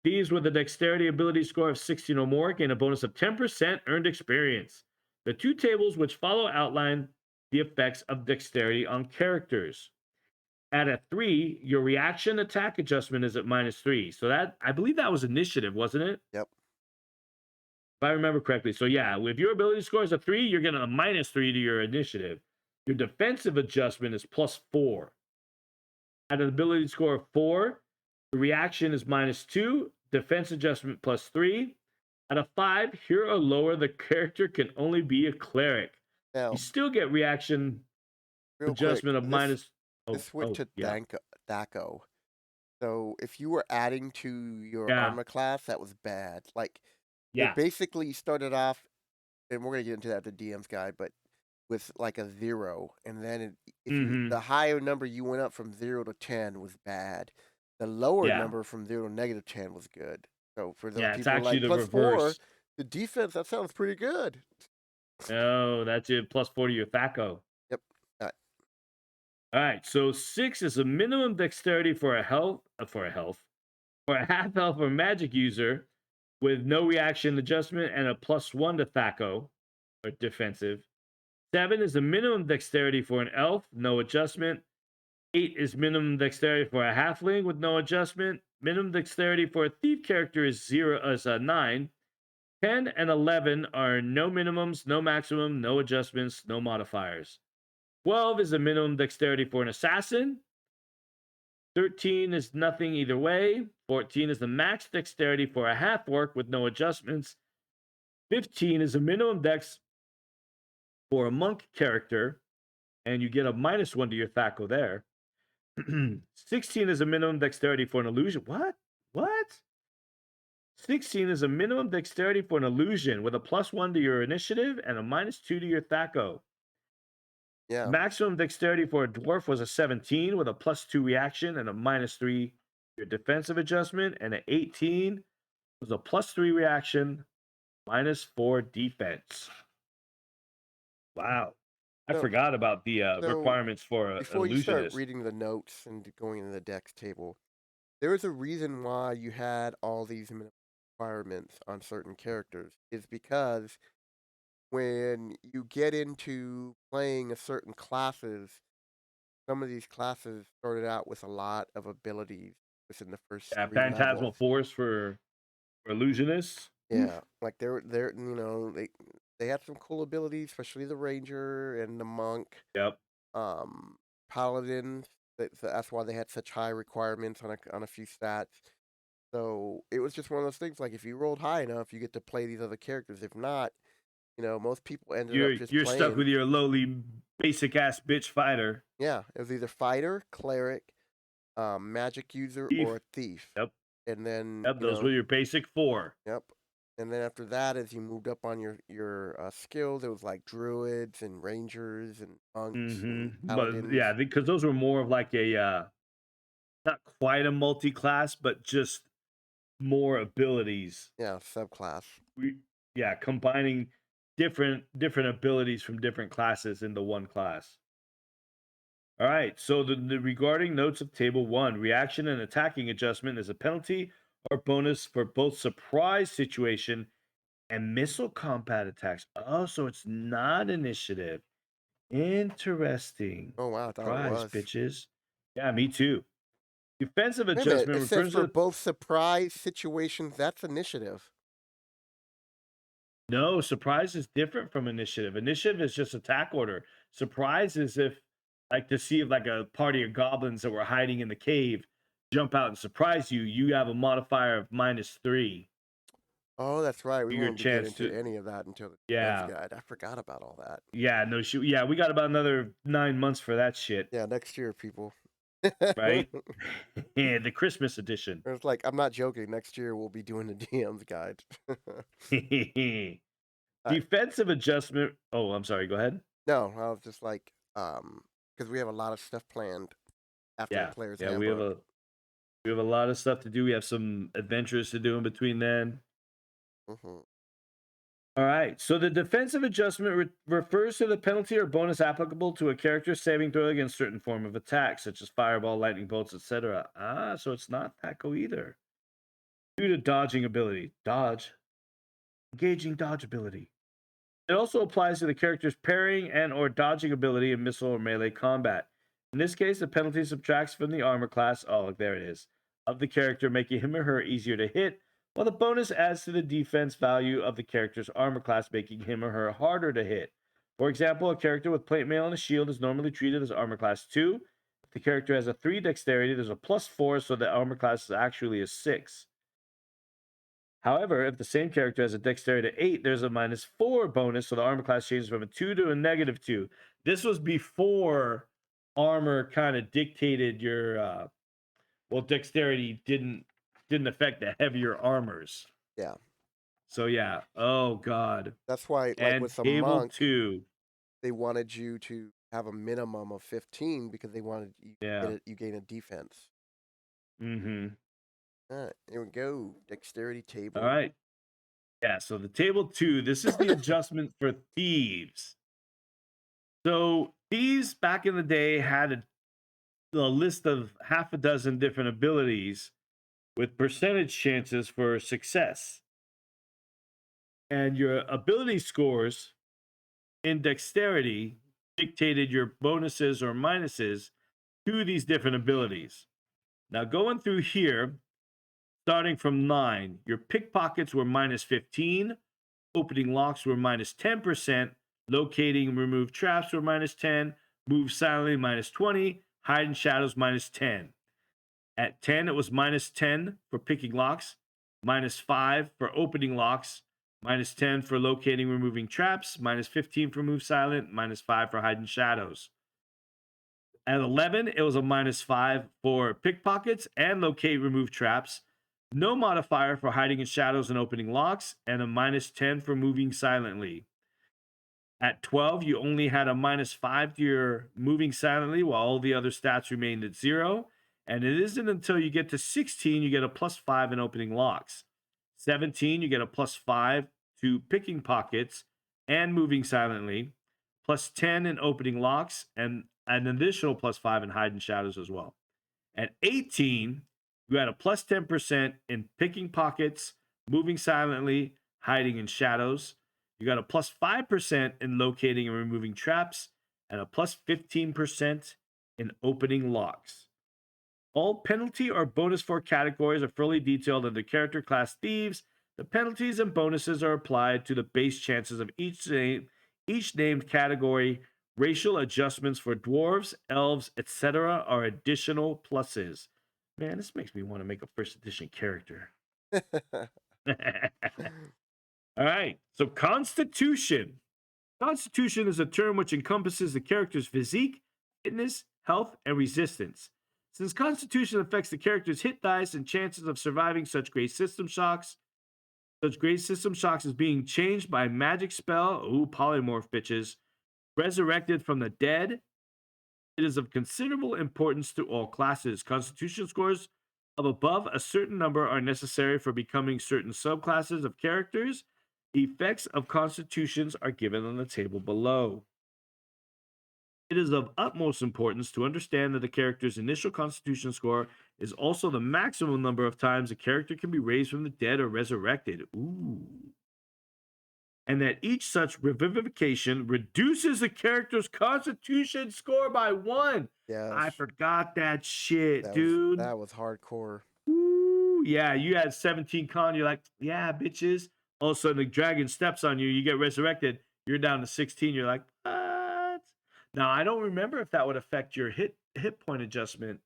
These with a dexterity ability score of 16 or more gain a bonus of 10% earned experience. The two tables which follow outline the effects of dexterity on characters. At a 3, your reaction attack adjustment is at -3. So that I believe that was initiative, wasn't it? Yep. If I remember correctly. So yeah, if your ability score is a 3, you're getting a -3 to your initiative. Your defensive adjustment is +4. At an ability score of 4, the reaction is -2, defense adjustment +3. At a 5, here or lower, the character can only be a cleric. You Now, still get reaction real quick, adjustment of this minus. Oh, this went oh, to yeah. Daco. So if you were adding to your Yeah. armor class, that was bad. Like It Yeah. basically started off, and we're gonna get into that, the DM's guide, but with like a 0, and then if you Hmm. the higher number you went up from 0 to 10 was bad. The lower Yeah. number from 0 to -10 was good. So for those Yeah. It's people actually like the +4, reverse. the defense, that sounds pretty good. Oh, that's it. Plus 40 your THAC0. Yep. Uh, All right. So 6 is a minimum dexterity for a half health or magic user with no reaction adjustment and a +1 to THAC0 or defensive. 7 is the minimum dexterity for an elf, no adjustment. 8 is minimum dexterity for a halfling with no adjustment. Minimum dexterity for a thief character is 9. 10 and 11 are no minimums, no maximum, no adjustments, no modifiers. 12 is the minimum dexterity for an assassin. 13 is nothing either way. 14 is the max dexterity for a half orc with no adjustments. 15 is a minimum dex for a monk character, and you get a -1 to your THAC0 there. 16 is a minimum dexterity for an illusion. What? What? 16 is a minimum dexterity for an illusion with a +1 to your initiative and a -2 to your THAC0. yeah. Maximum dexterity for a dwarf was a 17 with a +2 reaction and a -3 your defensive adjustment, and an 18 was a +3 reaction, -4 defense. Wow. I So forgot about the so requirements for an before you start illusionist. reading the notes and going into the dex table, there is a reason why you had all these minimum requirements on certain characters. Is because when you get into playing a certain classes, some of these classes started out with a lot of abilities within the first Yeah, 3 phantasmal levels. force for illusionists. Yeah, like they're they had some cool abilities, especially the ranger and the monk, Yep. um, paladin. That's why they had such high requirements on a few stats. So it was just one of those things. Like if you rolled high enough, you get to play these other characters. If not, most people ended up just You're stuck with playing. your lowly basic ass bitch fighter. Yeah, it was either fighter, cleric, magic user, or Thief. a thief. Yep. And then, Yep. Those were your basic four. yep. And then after that, as you moved up on your skills, it was like druids and rangers and monks and But yeah, paladins. because those were more of like a not quite a multi-class, but just more abilities. Yeah, subclass. We yeah, combining different abilities from different classes into one class. All right. So the regarding notes of table one, reaction and attacking adjustment is a penalty or bonus for both surprise situation and missile combat attacks. Oh, so it's not initiative. Interesting. Oh wow, I thought it Surprise, was. bitches. Yeah, me too. Defensive Wait a minute. adjustment It says refers for to both surprise situations, that's initiative. no, surprise is different from initiative. Initiative is just attack order. Surprise is if like to see if like a party of goblins that were hiding in the cave jump out and surprise you, you have a modifier of -3 Oh, that's right. We for your won't be getting chance into to any of that until the DM's yeah. guide. I forgot about all that. Yeah, no shoot. Yeah, we got about another 9 months for that shit, Yeah, next year, people. right? Yeah, the Christmas edition. It's like I'm not joking. Next year we'll be doing the DM's guide. I, Defensive adjustment. Oh, I'm sorry. Go ahead. no, I was just like, because we have a lot of stuff planned after the Yeah, player's yeah. handbook. We have a lot of stuff to do. We have some adventures to do in between then. Hmm. All right. So the defensive adjustment refers to the penalty or bonus applicable to a character's saving throw against certain form of attack, such as fireball, lightning bolts, etc. Ah, so it's not THAC0 either. Due to dodging ability, dodge, engaging dodge ability. It also applies to the character's parrying and or dodging ability in missile or melee combat. In this case, the penalty subtracts from the armor class, oh, there it is, of the character, making him or her easier to hit, while the bonus adds to the defense value of the character's armor class, making him or her harder to hit. For example, a character with plate mail and a shield is normally treated as armor class 2. If the character has a 3 dexterity, there's a +4, so the armor class is actually a 6. However, if the same character has a dexterity to 8, there's a -4 bonus, so the armor class changes from a 2 to a -2. This was before armor kind of dictated your well, dexterity didn't affect the heavier armors. Yeah. So yeah. Oh god. That's why, like, And with a table monk, 2. they wanted you to have a minimum of 15 because they wanted Yeah. you gain a defense. Mhm. Alright, here we go. Dexterity All table. right. Yeah, so the table 2, this is the adjustment for thieves. So thieves back in the day had a list of half a dozen different abilities with percentage chances for success. And your ability scores in dexterity dictated your bonuses or minuses to these different abilities. Now, going through here, starting from 9, your pickpockets were minus 15, opening locks were minus 10%, locating and remove traps were minus 10, move silently minus 20, hide in shadows minus 10. At 10, it was minus 10 for picking locks, minus 5 for opening locks, minus 10 for locating, removing traps, minus 15 for move silent, minus 5 for hiding shadows. At 11, it was a minus 5 for pickpockets and locate, remove traps, no modifier for hiding in shadows and opening locks, and a minus 10 for moving silently. At 12, you only had a minus 5 to your moving silently while all the other stats remained at 0. And it isn't until you get to 16 you get a plus 5 in opening locks. 17, you get a plus 5 to picking pockets and moving silently, plus 10 in opening locks, and an additional plus 5 in hide and shadows as well. At 18, you had a plus 10% in picking pockets, moving silently, hiding in shadows. You got a plus 5% in locating and removing traps, and a plus 15% in opening locks. All penalty or bonus for categories are fully detailed under character class thieves. The penalties and bonuses are applied to the base chances of each named category. Racial adjustments for dwarves, elves, etc. are additional pluses. Man, this makes me want to make a first edition character. All right. So Constitution. Constitution is a term which encompasses the character's physique, fitness, health, and resistance. Since Constitution affects the character's hit dice and chances of surviving such great system shocks as being changed by magic spell, ooh, polymorph bitches, resurrected from the dead, it is of considerable importance to all classes. Constitution scores of above a certain number are necessary for becoming certain subclasses of characters. Effects of constitutions are given on the table below. It is of utmost importance to understand that the character's initial constitution score is also the maximum number of times a character can be raised from the dead or resurrected. Ooh. And that each such revivification reduces the character's constitution score by 1. I Yes, forgot that shit, dude. that was hardcore. Ooh, yeah, you had 17 con, you're like, yeah, bitches. All of a sudden, the dragon steps on you, you get resurrected, you're down to 16, you're like, what? Now, I don't remember if that would affect your hit point adjustment,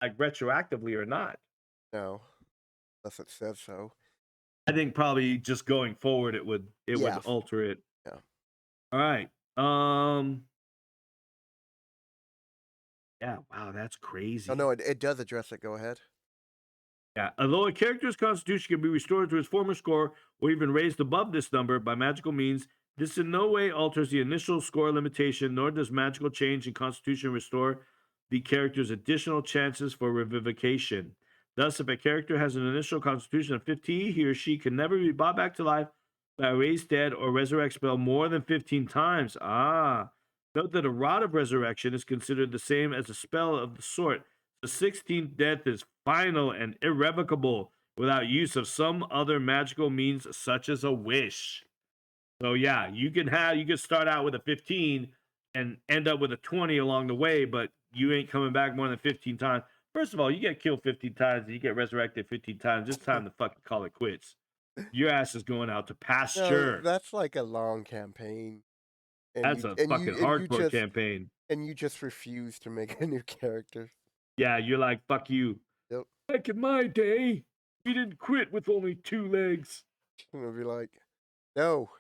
like retroactively or not. No, unless it says so. I think probably just going forward, it would Yeah, alter it. yeah. All right. Yeah, wow, that's Oh, no, crazy. it does address it. Go ahead. Yeah, although a character's constitution can be restored to its former score or even raised above this number by magical means, this in no way alters the initial score limitation, nor does magical change in constitution restore the character's additional chances for revivification. Thus, if a character has an initial constitution of 50, he or she can never be brought back to life by a raise dead or resurrect spell more than 15 times. Ah. Note that a rod of resurrection is considered the same as a spell of the sort. The 16th death is final and irrevocable without use of some other magical means such as a wish. So yeah, you can start out with a 15 and end up with a 20 along the way, but you ain't coming back more than 15 times. First of all, you get killed 15 times and you get resurrected 15 times. It's time to fucking call it quits. Your ass is going out to No, pasture. that's like a long campaign, and That's a fucking hardcore campaign. you just refuse to make a new character. Yeah, you're like, fuck you. Yep. Back in my day, we didn't quit with only 2 legs. And it'll be like, no,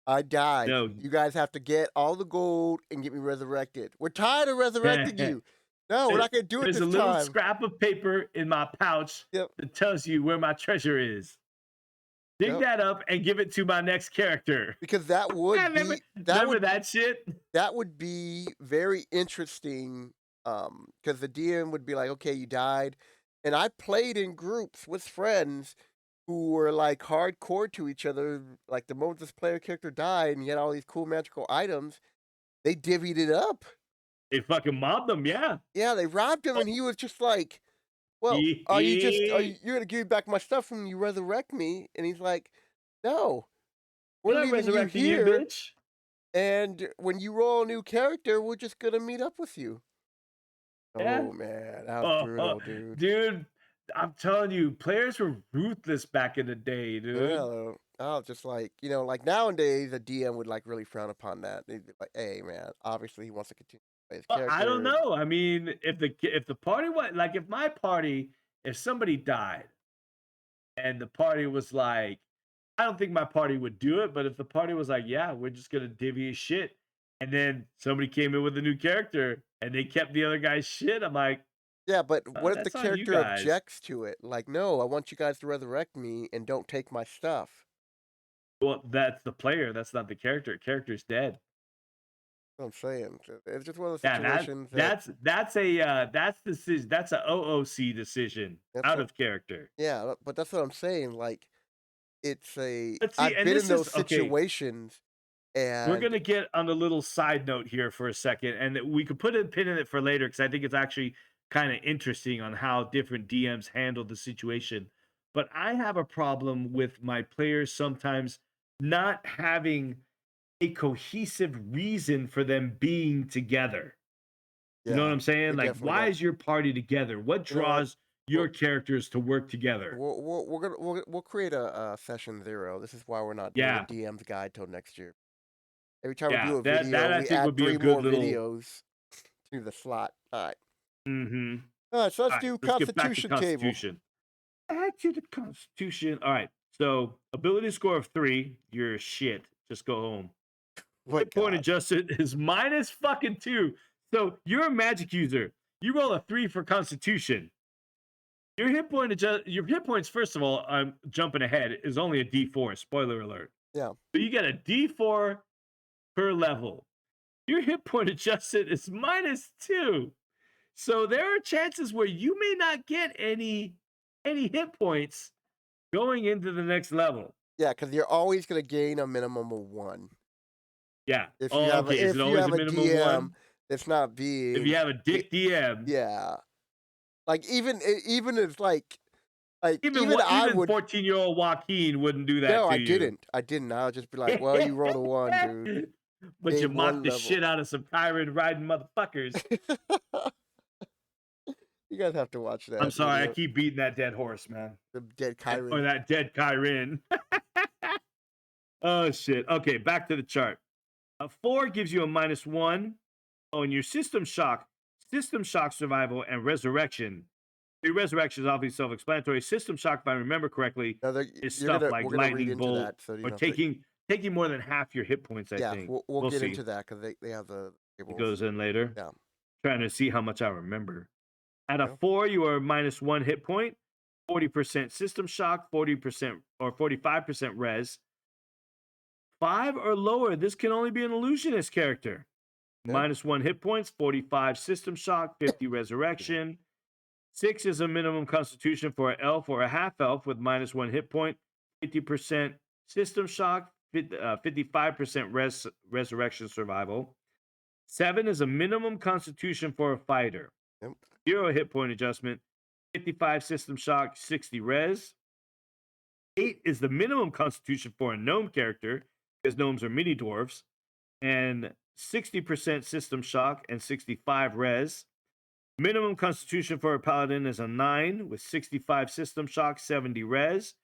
I died. No. You guys have to get all the gold and get me resurrected. We're tired of resurrecting you. No, we're not gonna do it There's a this little time. scrap of paper in my pouch Yep. that tells you where my treasure is. Dig Yep. that up and give it to my next character. Because that would remember be remember that shit? that would be very interesting, because the DM would be like, "Okay, you died," and I played in groups with friends who were, like, hardcore to each other, like, the moment this player character died and you had all these cool magical items, they divvied it up. They fucking mobbed them, yeah. Yeah, they robbed him, and he was just like, "Well, are You're you're gonna give me back my stuff when you resurrect me?" And he's like, "No, we're not leaving you resurrecting you, here, bitch. and when you roll a new character, we're just gonna meet up with you." Yeah. Oh, man, that was Oh, brutal, dude. dude, I'm telling you, players were ruthless back in the day, dude. Yeah, I was just like, like, nowadays, a DM would, like, really frown upon that. They'd be like, "Hey, man, obviously, he wants to continue to play his Well, I don't character." know. I mean, if the party was like if my party, if somebody died and the party was like, I don't think my party would do it, but if the party was like, yeah, we're just gonna divvy his shit, and then somebody came in with a new character and they kept the other guy's shit, I'm like, Yeah, but what if the that's on you character guys. objects to it? Like, "No, I want you guys to resurrect me and don't take my stuff." Well, that's the player. That's not the character. Character's dead. That's what I'm saying. So it's just one of those Yeah, situations that that's a OOC decision that's out what of character. yeah, but that's what I'm saying, like, But see, I've and been in this those is okay. situations We're and gonna get on a little side note here for a second, and we could put a pin in it for later because I think it's actually kind of interesting on how different DMs handle the situation. But I have a problem with my players sometimes not having a cohesive reason for them being together. You know what yeah, I'm saying? we Like, definitely why got is your party together? What you know what? draws your We'll characters to work together? we'll create a session 0. This is why we're not doing a Yeah, DM's guide till next year. Every time we yeah. do a That video, I we think add would be a 3 good more little. videos to the slot. Alright. Mm-hmm. Alright, so let's All right, do let's get back to constitution table. Constitution. Back to the Constitution. All right. So ability score of 3, you're shit. Just go home. My Hit point god. adjusted is minus fucking 2. So you're a magic user. You roll a 3 for Constitution. Your hit points, first of all, I'm jumping ahead, is only a D4. Spoiler alert. Yeah. So you get a D4 per level. Your hit point adjusted is minus 2. So there are chances where you may not get any hit points going into the next level. Yeah, because 'cause you're always gonna gain a minimum of 1. Yeah. Oh, okay. Is it If you always a have a minimum DM one? that's not If you being have a y dick DM, yeah. Like, even if, even even what I even would 14-year-old Joaquin wouldn't do that no, to you. I didn't. I would just be like, "Well, you rolled a 1, dude. But you Gain mocked 1 the level." shit out of some Kyron riding motherfuckers. You guys have to watch I'm that sorry, I video. keep beating that dead horse, man. The dead Or Kyron. that dead Kyron. Oh shit. Okay, back to the chart. A 4 gives you a -1. Oh, and your system shock survival and resurrection. Your resurrection is obviously self-explanatory. System shock, if I remember correctly, No, is you're stuff gonna like we're gonna read lightning into bolt that so you or don't have to taking more than half your hit points, I yeah, think. we'll We'll get see. into that because they have the It tables. goes in later. Yeah. Trying to see how much I remember. At a Yeah. 4, you are -1 hit point, 40% system shock, 40% or 45% res. 5 or lower, this can only be an illusionist character. Yeah. -1 hit points, 45 system shock, 50 Excuse me. resurrection. 6 is a minimum constitution for an elf or a half elf with -1 hit point, 50% system shock, 55% resurrection survival. 7 is a minimum constitution for a fighter, Yep. 0 hit point adjustment, 55 system shock, 60 res. 8 is the minimum constitution for a gnome character, because gnomes are mini dwarves, and 60% system shock and 65 res. Minimum constitution for a paladin is a 9 with 65 system shock, 70 res.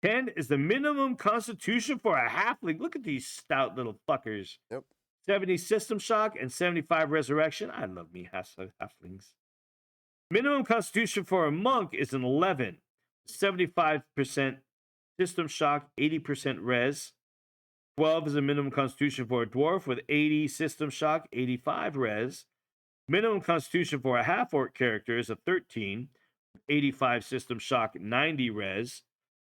10 is the minimum constitution for a halfling. Look at these stout little fuckers. Yep. 70 system shock and 75 resurrection. I love me halflings. Minimum constitution for a monk is an 11, 75% system shock, 80% res. 12 is a minimum constitution for a dwarf with 80 system shock, 85 res. Minimum constitution for a half orc character is a 13, 85 system shock, 90 res.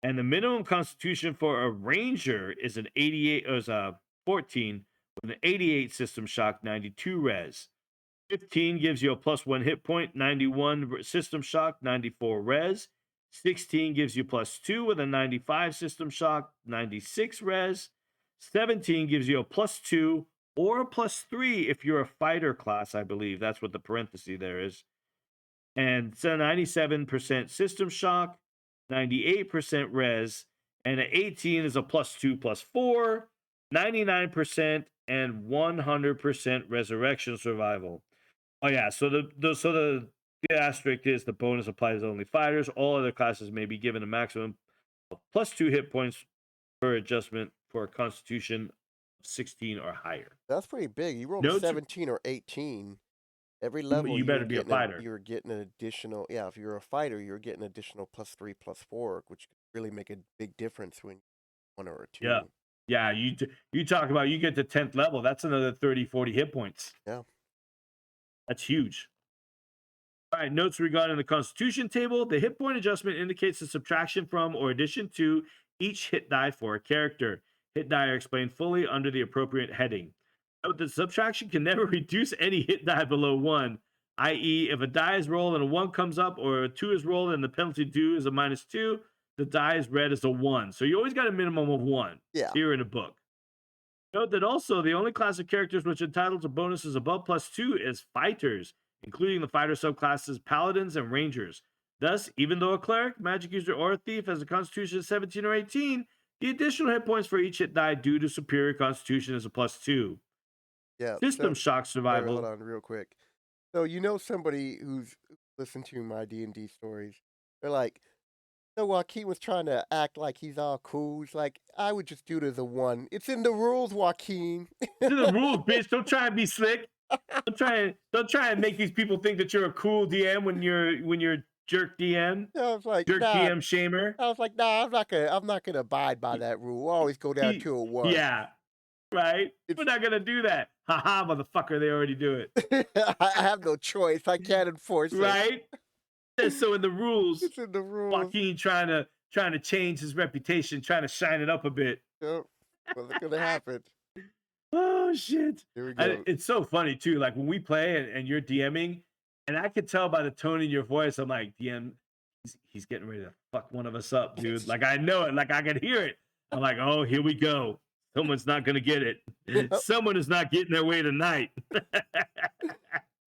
And the minimum constitution for a ranger is an 88 is a 14 with an 88 system shock, 92 res. 15 gives you a +1 hit point, 91 system shock, 94 res. 16 gives you +2 with a 95 system shock, 96 res. 17 gives you a +2 or a +3 if you're a fighter class, I believe. That's what the parenthesis there is. And it's a 97% system shock, 98% res, and an 18 is a +2 +4, 99%, and 100% resurrection survival. Oh yeah, so the asterisk is the bonus applies to only fighters. All other classes may be given a maximum of +2 hit points per adjustment for a constitution of 16 or higher. That's pretty big. You rolled a Notes 17 or 18. Every level you better be a fighter. you were getting an additional, yeah, if you're a fighter, you're getting additional +3, +4, which could really make a big difference when one or a Yeah. two. Yeah, you talk about you get to 10th level, that's another 30, 40 hit points. Yeah. That's huge. All right, notes regarding the constitution table. The hit point adjustment indicates the subtraction from or addition to each hit die for a character. Hit die are explained fully under the appropriate heading. Note that subtraction can never reduce any hit die below one, i.e., if a die is rolled and a one comes up, or a two is rolled and the penalty due is a -2, the die is read as a one. So you always got a minimum of one Yeah. here in a book. Note that also the only class of characters which are entitled to bonuses above +2 is fighters, including the fighter subclasses paladins and rangers. Thus, even though a cleric, magic user, or a thief has a constitution of 17 or 18, the additional hit points for each hit die due to superior constitution is a +2. Yeah. System So, shock wait, hold survival. on real quick. So, somebody who's listened to my D&D stories. They're like, so Joaquin was trying to act like he's all cool. He's like, I would just do it as a one. It's in the rules, Joaquin. To the rules, bitch. Don't try and be slick. Don't try and make these people think that you're a cool DM when you're jerk DM, I was like, jerk nah. DM shamer. I was like, nah, I'm not gonna abide by that rule. We'll always go down He, to a one. yeah, right? We're It's not gonna do that. Haha, motherfucker, they already do it. I have no choice. I can't enforce it. Right? And so in the rules, It's in the rules. Joaquin trying to change his reputation, trying to shine it up a bit. Yep. What's gonna happen? Oh shit. Here we And go. it's so funny too. Like when we play and you're DMing, and I could tell by the tone in your voice, I'm like, DM, he's getting ready to fuck one of us up, dude. Like I know it, like I can hear it. I'm like, oh, here we go. Someone's not gonna get it. Yep. Someone is not getting their way tonight.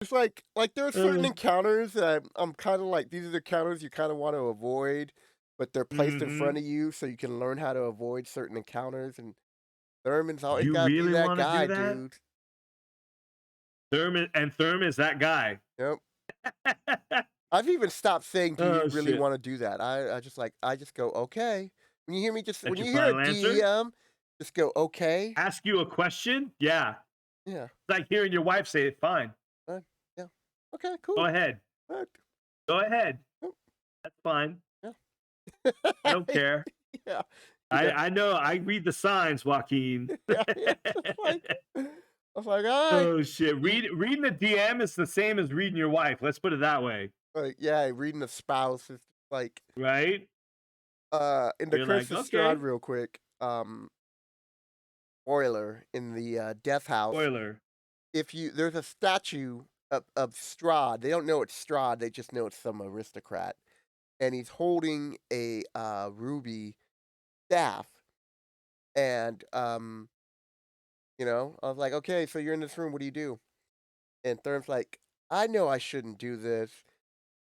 It's like there are certain Uh, encounters that I'm kind of like these are the encounters you kind of want to avoid, but they're placed in front mhm. of you so you can learn how to avoid certain encounters. And Thurman's always You got to be really that want to guy, do that? dude. Thurman is that guy. Yep. I've even stopped saying, "Do you Oh really shit. want to do that?" I just go, "Okay." When That's your you hear a final answer? DM, just go, "Okay." Ask you a question? Yeah. Yeah. It's like hearing your wife say it. Fine. Uh, yeah. Okay. Go Cool. ahead. Uh, Go ahead. yep, That's fine. I yeah. don't care. Yeah. I Yeah. I know. I read the signs, Joaquin. Yeah. Yeah. Just like I was like, "All right." Oh shit. Reading the DM is the same as reading your wife. Let's put it that way. Like, yeah, reading a spouse is like, Right? in the You're Curse like, of Strahd okay. real quick, spoiler, in the, Death House, Spoiler. if you there's a statue of Strahd. They don't know it's Strahd, they just know it's some aristocrat, and he's holding a, ruby staff, and, I was like, "Okay, so you're in this room, what do you do?" And Thurm's like, "I know I shouldn't do this,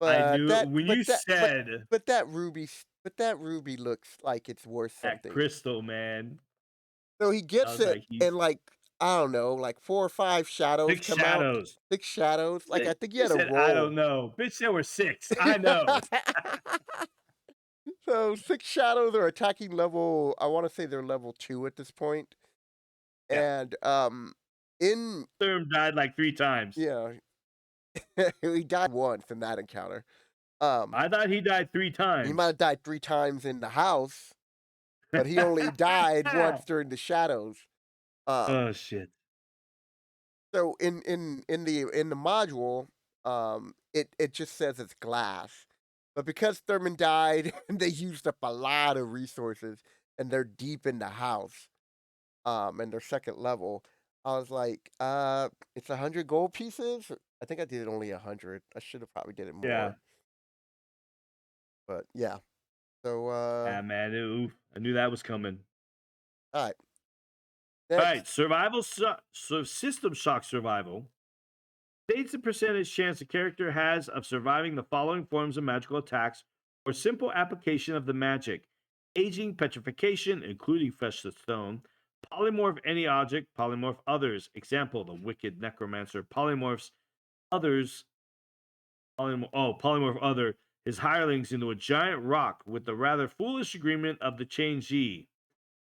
I but knew when you said that ruby looks like it's worth that something." crystal, man. So he I gets was it, like, he's and, like, I don't know, like 4 or 5 shadows six come out, shadows. 6 shadows, like, I think he He had a said, I don't roll. know. Bitch, there were six. I know. So 6 shadows are attacking level, I wanna say they're level 2 at this point, Yeah. and, in Therm died like 3 times. yeah, he died once in that encounter. Um, I thought he died three he might times. have died 3 times in the house, but he only died once during the shadows. Um, Oh shit. so in the module, it just says it's glass. But because Thurman died and they used up a lot of resources and they're deep in the house, and their second level, I was like, it's 100 gold pieces? I think I did only 100. I should have probably did it Yeah. more, but yeah. So, Yeah, man. Ooh, I knew that was coming. alright, All next. right, so system shock survival states the percentage chance a character has of surviving the following forms of magical attacks or simple application of the magic: aging, petrification, including flesh to stone, polymorph any object, polymorph others. Example: the wicked necromancer polymorphs others. Polymorph other his hirelings into a giant rock with the rather foolish agreement of the changee.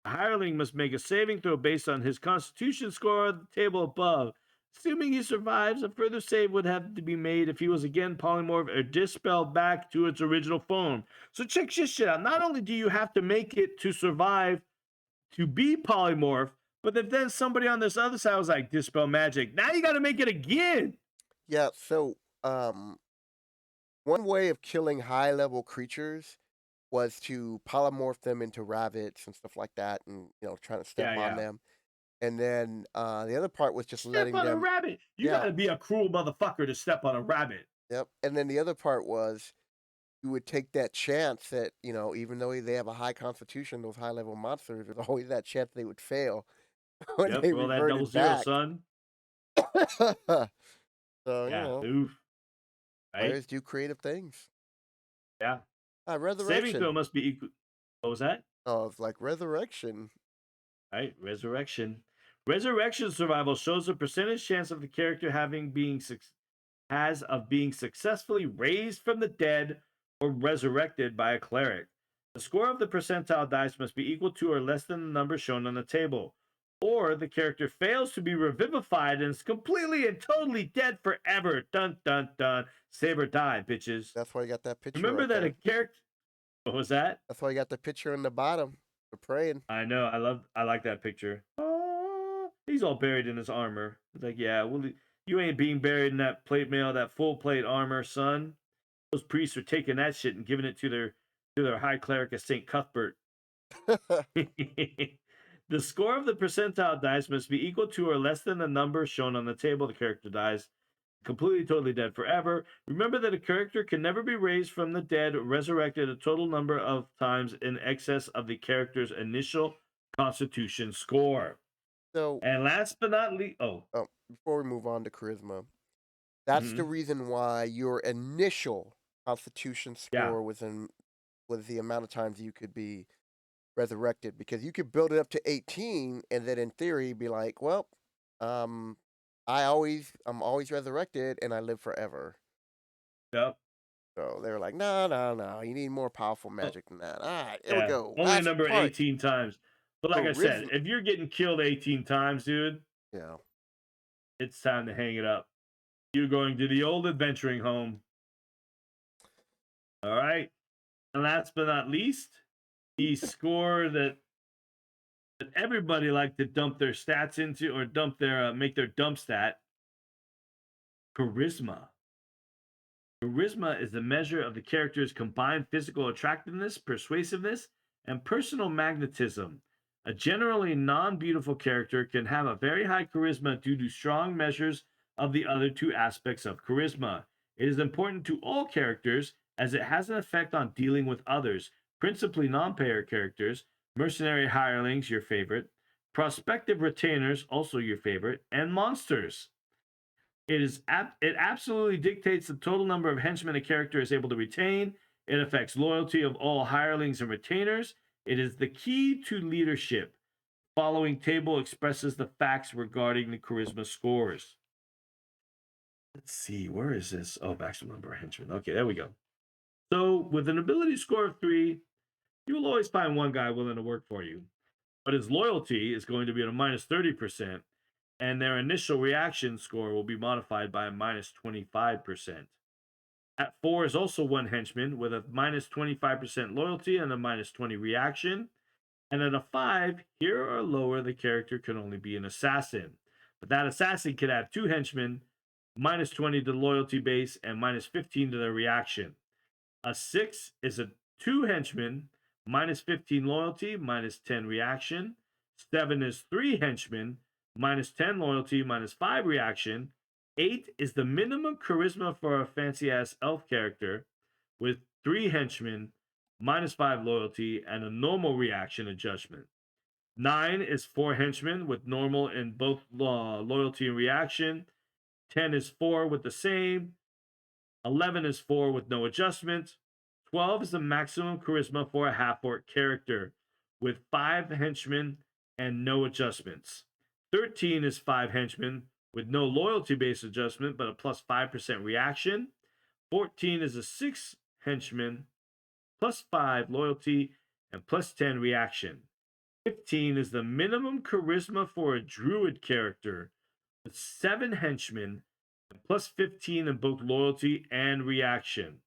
The hireling must make a saving throw based on his constitution score on the table above. Assuming he survives, a further save would have to be made if he was again polymorphed or dispelled back to its original form. So check this shit out. Not only do you have to make it to survive to be polymorph, but if then somebody on this other side was like dispel magic, now you got to make it again. Yeah, so, one way of killing high level creatures was to polymorph them into rabbits and stuff like that and, trying to step Yeah, on yeah. them. And then, the other part was just Step letting on a them. rabbit. You got Yeah, to be a cruel motherfucker to step on a rabbit. yep, and then the other part was you would take that chance that, even though they have a high constitution, those high level monsters, there's always that chance they would fail when Yep, they roll that double reverted zero, back. son. So, Yeah, oof, right? players do creative things. Yeah. Saving throw Resurrection. must be equal. What was that? Oh, it's like resurrection. Right, resurrection. Resurrection survival shows a percentage chance of the character having being has of being successfully raised from the dead or resurrected by a cleric. The score of the percentile dice must be equal to or less than the number shown on the table. Or the character fails to be revivified and is completely and totally dead forever. Dun dun dun. Save or die, bitches. That's why you got that picture Remember right that a there. character. What was that? That's why you got the picture in the bottom for praying. I know. I like that picture. Oh, he's all buried in his armor. It's like, yeah, well, you ain't being buried in that plate mail, that full plate armor, son. Those priests are taking that shit and giving it to their high cleric of Saint Cuthbert. The score of the percentile dice must be equal to or less than the number shown on the table. The character dies completely, totally dead forever. Remember that a character can never be raised from the dead, resurrected a total number of times in excess of the character's initial constitution score. So, And last but not least, before we move on to charisma, that's the mhm, reason why your initial constitution yeah, score was the amount of times you could be resurrected because you could build it up to 18 and then in theory be like, well, um, I'm always resurrected and I live forever. yep. So they were like, no, no, no, you need more powerful Oh, magic than that. All right, here we yeah, go. only a Last number part. 18 times. But like I said, Charisma. if you're getting killed 18 times, dude, Yeah. it's time to hang it up. You're going to the old adventuring home. All right. And last but not least, the score that everybody like to dump their stats into or dump their make their dump stat: charisma. Charisma is the measure of the character's combined physical attractiveness, persuasiveness, and personal magnetism. A generally non beautiful character can have a very high charisma due to strong measures of the other two aspects of charisma. It is important to all characters as it has an effect on dealing with others, principally non player characters, mercenary hirelings, your favorite, prospective retainers, also your favorite, and monsters. It absolutely dictates the total number of henchmen a character is able to retain. It affects loyalty of all hirelings and retainers. It is the key to leadership. Following table expresses the facts regarding the charisma scores. Let's see, where is this? Oh, maximum number of henchmen. Okay, there we go. So, with an ability score of 3, you will always find one guy willing to work for you. But his loyalty is going to be at a minus 30%, and their initial reaction score will be modified by a minus 25%. At 4 is also one henchman with a minus 25% loyalty and a minus 20 reaction. And at a 5, here or lower, the character can only be an assassin. But that assassin can have two henchmen, minus 20 to the loyalty base and minus 15 to their reaction. A 6 is a 2 henchman, minus 15 loyalty, minus 10 reaction. 7 is 3 henchmen, minus 10 loyalty, minus 5 reaction. 8 is the minimum charisma for a fancy ass elf character with 3 henchmen, minus 5 loyalty, and a normal reaction adjustment. 9 is 4 henchmen with normal in both loyalty and reaction. 10 is 4 with the same. 11 is 4 with no adjustment. 12 is the maximum charisma for a half orc character with 5 henchmen and no adjustments. 13 is 5 henchmen with no loyalty based adjustment but a plus 5% reaction. 14 is a 6 henchman plus 5 loyalty and plus 10 reaction. 15 is the minimum charisma for a druid character with 7 henchmen and plus 15 in both loyalty and reaction.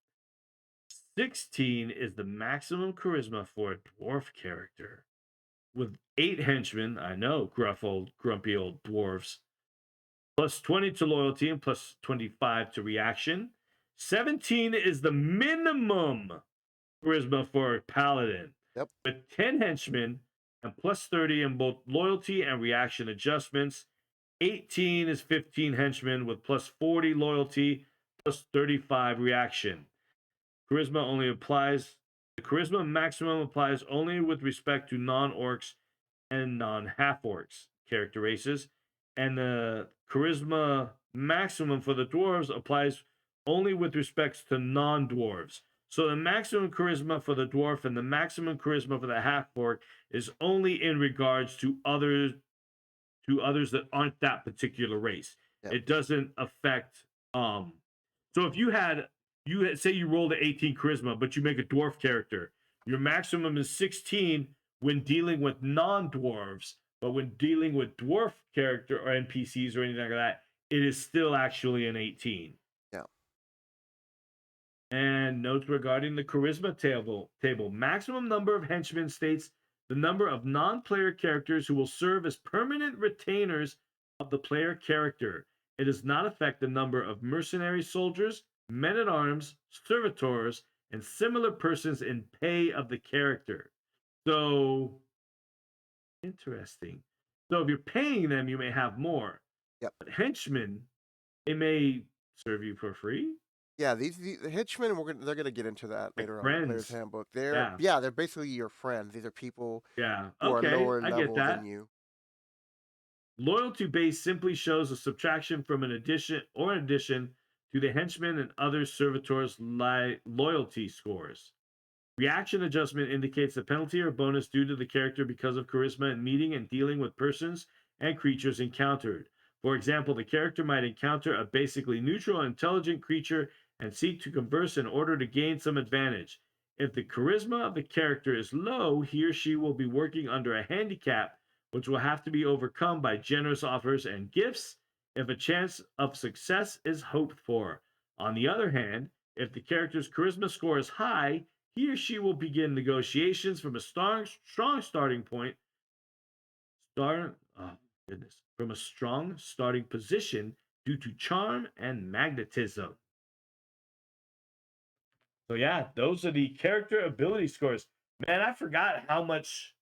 16 is the maximum charisma for a dwarf character with 8 henchmen. I know, grumpy old dwarves. Plus 20 to loyalty and plus 25 to reaction. 17 is the minimum charisma for a paladin Yep. with 10 henchmen and plus 30 in both loyalty and reaction adjustments. 18 is 15 henchmen with plus 40 loyalty, plus 35 reaction. Charisma only applies, the charisma maximum applies only with respect to non orcs and non half orcs character races. And the charisma maximum for the dwarves applies only with respects to non dwarves. So the maximum charisma for the dwarf and the maximum charisma for the half orc is only in regards to others that aren't that particular race. Yep. It doesn't affect so if say you rolled an 18 charisma, but you make a dwarf character, your maximum is 16 when dealing with non-dwarves, but when dealing with dwarf character or NPCs or anything like that, it is still actually an 18. Yeah. And notes regarding the charisma table. Maximum number of henchmen states the number of non-player characters who will serve as permanent retainers of the player character. It does not affect the number of mercenary soldiers, men-at-arms, servitors, and similar persons in pay of the character. So interesting. So if you're paying them, you may have more. Yep. But henchmen, they may serve you for free, Yeah, the henchmen, they're gonna get into that like later on in Player's friends. Handbook. They're Yeah. yeah, they're basically your friends. These are people Yeah. who are Okay. lower I get level than that. you. Loyalty base simply shows a subtraction from an addition to the henchman and other servitors' loyalty scores. Reaction adjustment indicates the penalty or bonus due to the character because of charisma in meeting and dealing with persons and creatures encountered. For example, the character might encounter a basically neutral, intelligent creature and seek to converse in order to gain some advantage. If the charisma of the character is low, he or she will be working under a handicap, which will have to be overcome by generous offers and gifts if a chance of success is hoped for. On the other hand, if the character's charisma score is high, he or she will begin negotiations from a strong starting point. Oh goodness, from a strong starting position due to charm and magnetism. So yeah, those are the character ability scores. Man, I forgot how much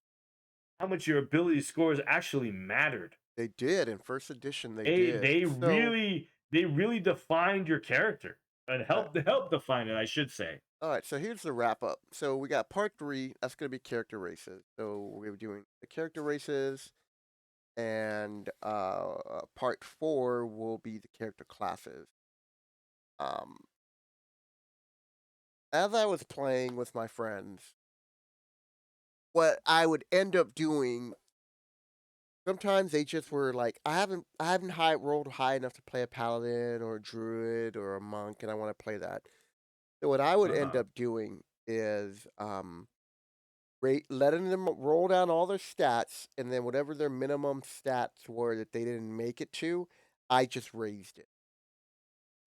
your ability scores actually mattered. They did in first edition. They They did. they So, really they really defined your character and uh, help define it, I should say. all right. So here's the wrap up. So we got part three. That's gonna be character races. So we're doing the character races, and part four will be the character classes. Um, as I was playing with my friends, what I would end up doing sometimes they just were like, I haven't high rolled high enough to play a paladin or a druid or a monk, and I want to play that. So what I would end Uh-huh. up doing is letting them roll down all their stats, and then whatever their minimum stats were that they didn't make it to, I just raised it.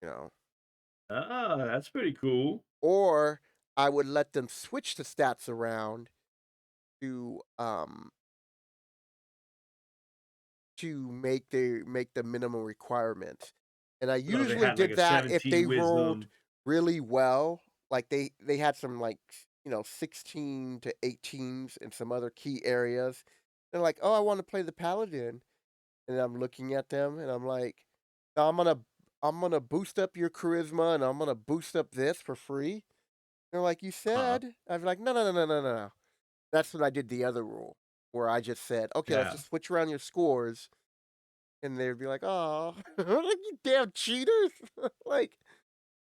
You know, That's pretty cool. or I would let them switch the stats around to um make the minimum requirements. And I So they usually had like did a that if they 17 rolled wisdom. really well. like they had some like 16 to 18s in some other key areas. They're like, "Oh, I want to play the paladin," and I'm looking at them and I'm like, "No, I'm gonna boost up your charisma and I'm gonna boost up this for free." They're like, "You Uh-huh. said." I'm like, "No, no, no, no, no, no, no." That's when I did the other rule where I just said, "Okay, let's Yeah. just switch around your scores," and they'd be like, "Oh, like you damn cheaters!" Like,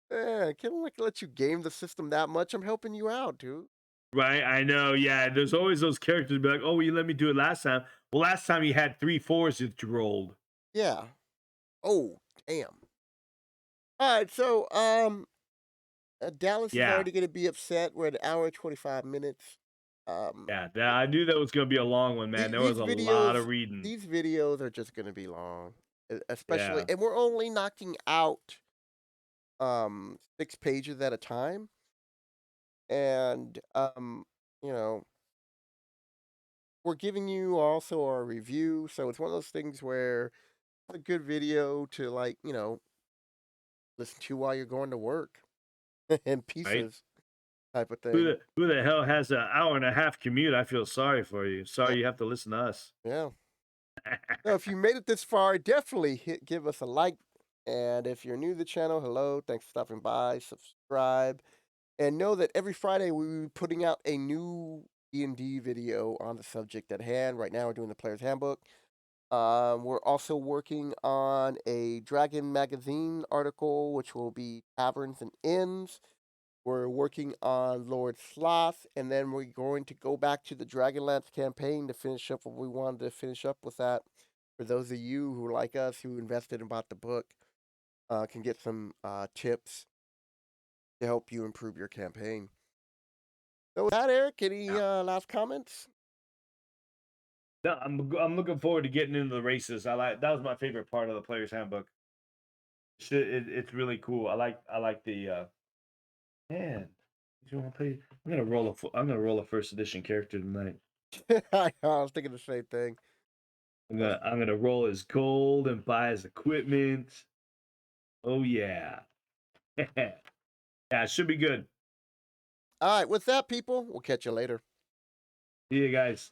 can't like let you game the system that much. I'm helping you out, dude. Right, I know, yeah, there's always those characters be like, "Oh, well, you let me do it last time." Well, last time you had 3 fours that you rolled. Yeah. Oh, damn. All right, so Dallas is Yeah, already gonna be upset. We're at an hour and 25 minutes. Um, yeah, that I knew that was gonna be a long one, man. There was these a lot of videos, reading. these videos are just gonna be long, especially, Yeah, and we're only knocking out 6 pages at a time, and you know, we're giving you also our review, so it's one of those things where it's a good video to like listen to while you're going to work in right? pieces type of Who thing. the hell has an hour and a half commute? I feel sorry for you. Yeah. Sorry you have to listen to us. Yeah. So if you made it this far, definitely give us a like. And if you're new to the channel, hello, thanks for stopping by, subscribe, and know that every Friday we'll be putting out a new D&D video on the subject at hand. Right now we're doing the Player's Handbook. We're also working on a Dragon Magazine article, which will be Taverns and Inns. We're working on Lord Sloth, and then we're going to go back to the Dragonlance campaign to finish up what we wanted to finish up with that. For those of you who like us, who invested and bought the book, can get some tips to help you improve your campaign. So with that, Eric, any Yeah. last comments? No, I'm looking forward to getting into the races. I like that was my favorite part of the player's handbook. It's really cool. I like the man. You want to play? I'm gonna roll a first edition character tonight. I know, I was thinking the same thing. I'm I gonna was- I'm gonna roll his gold and buy his equipment. Oh yeah, yeah, it should be good. All right, with that, people, we'll catch you later. See you guys.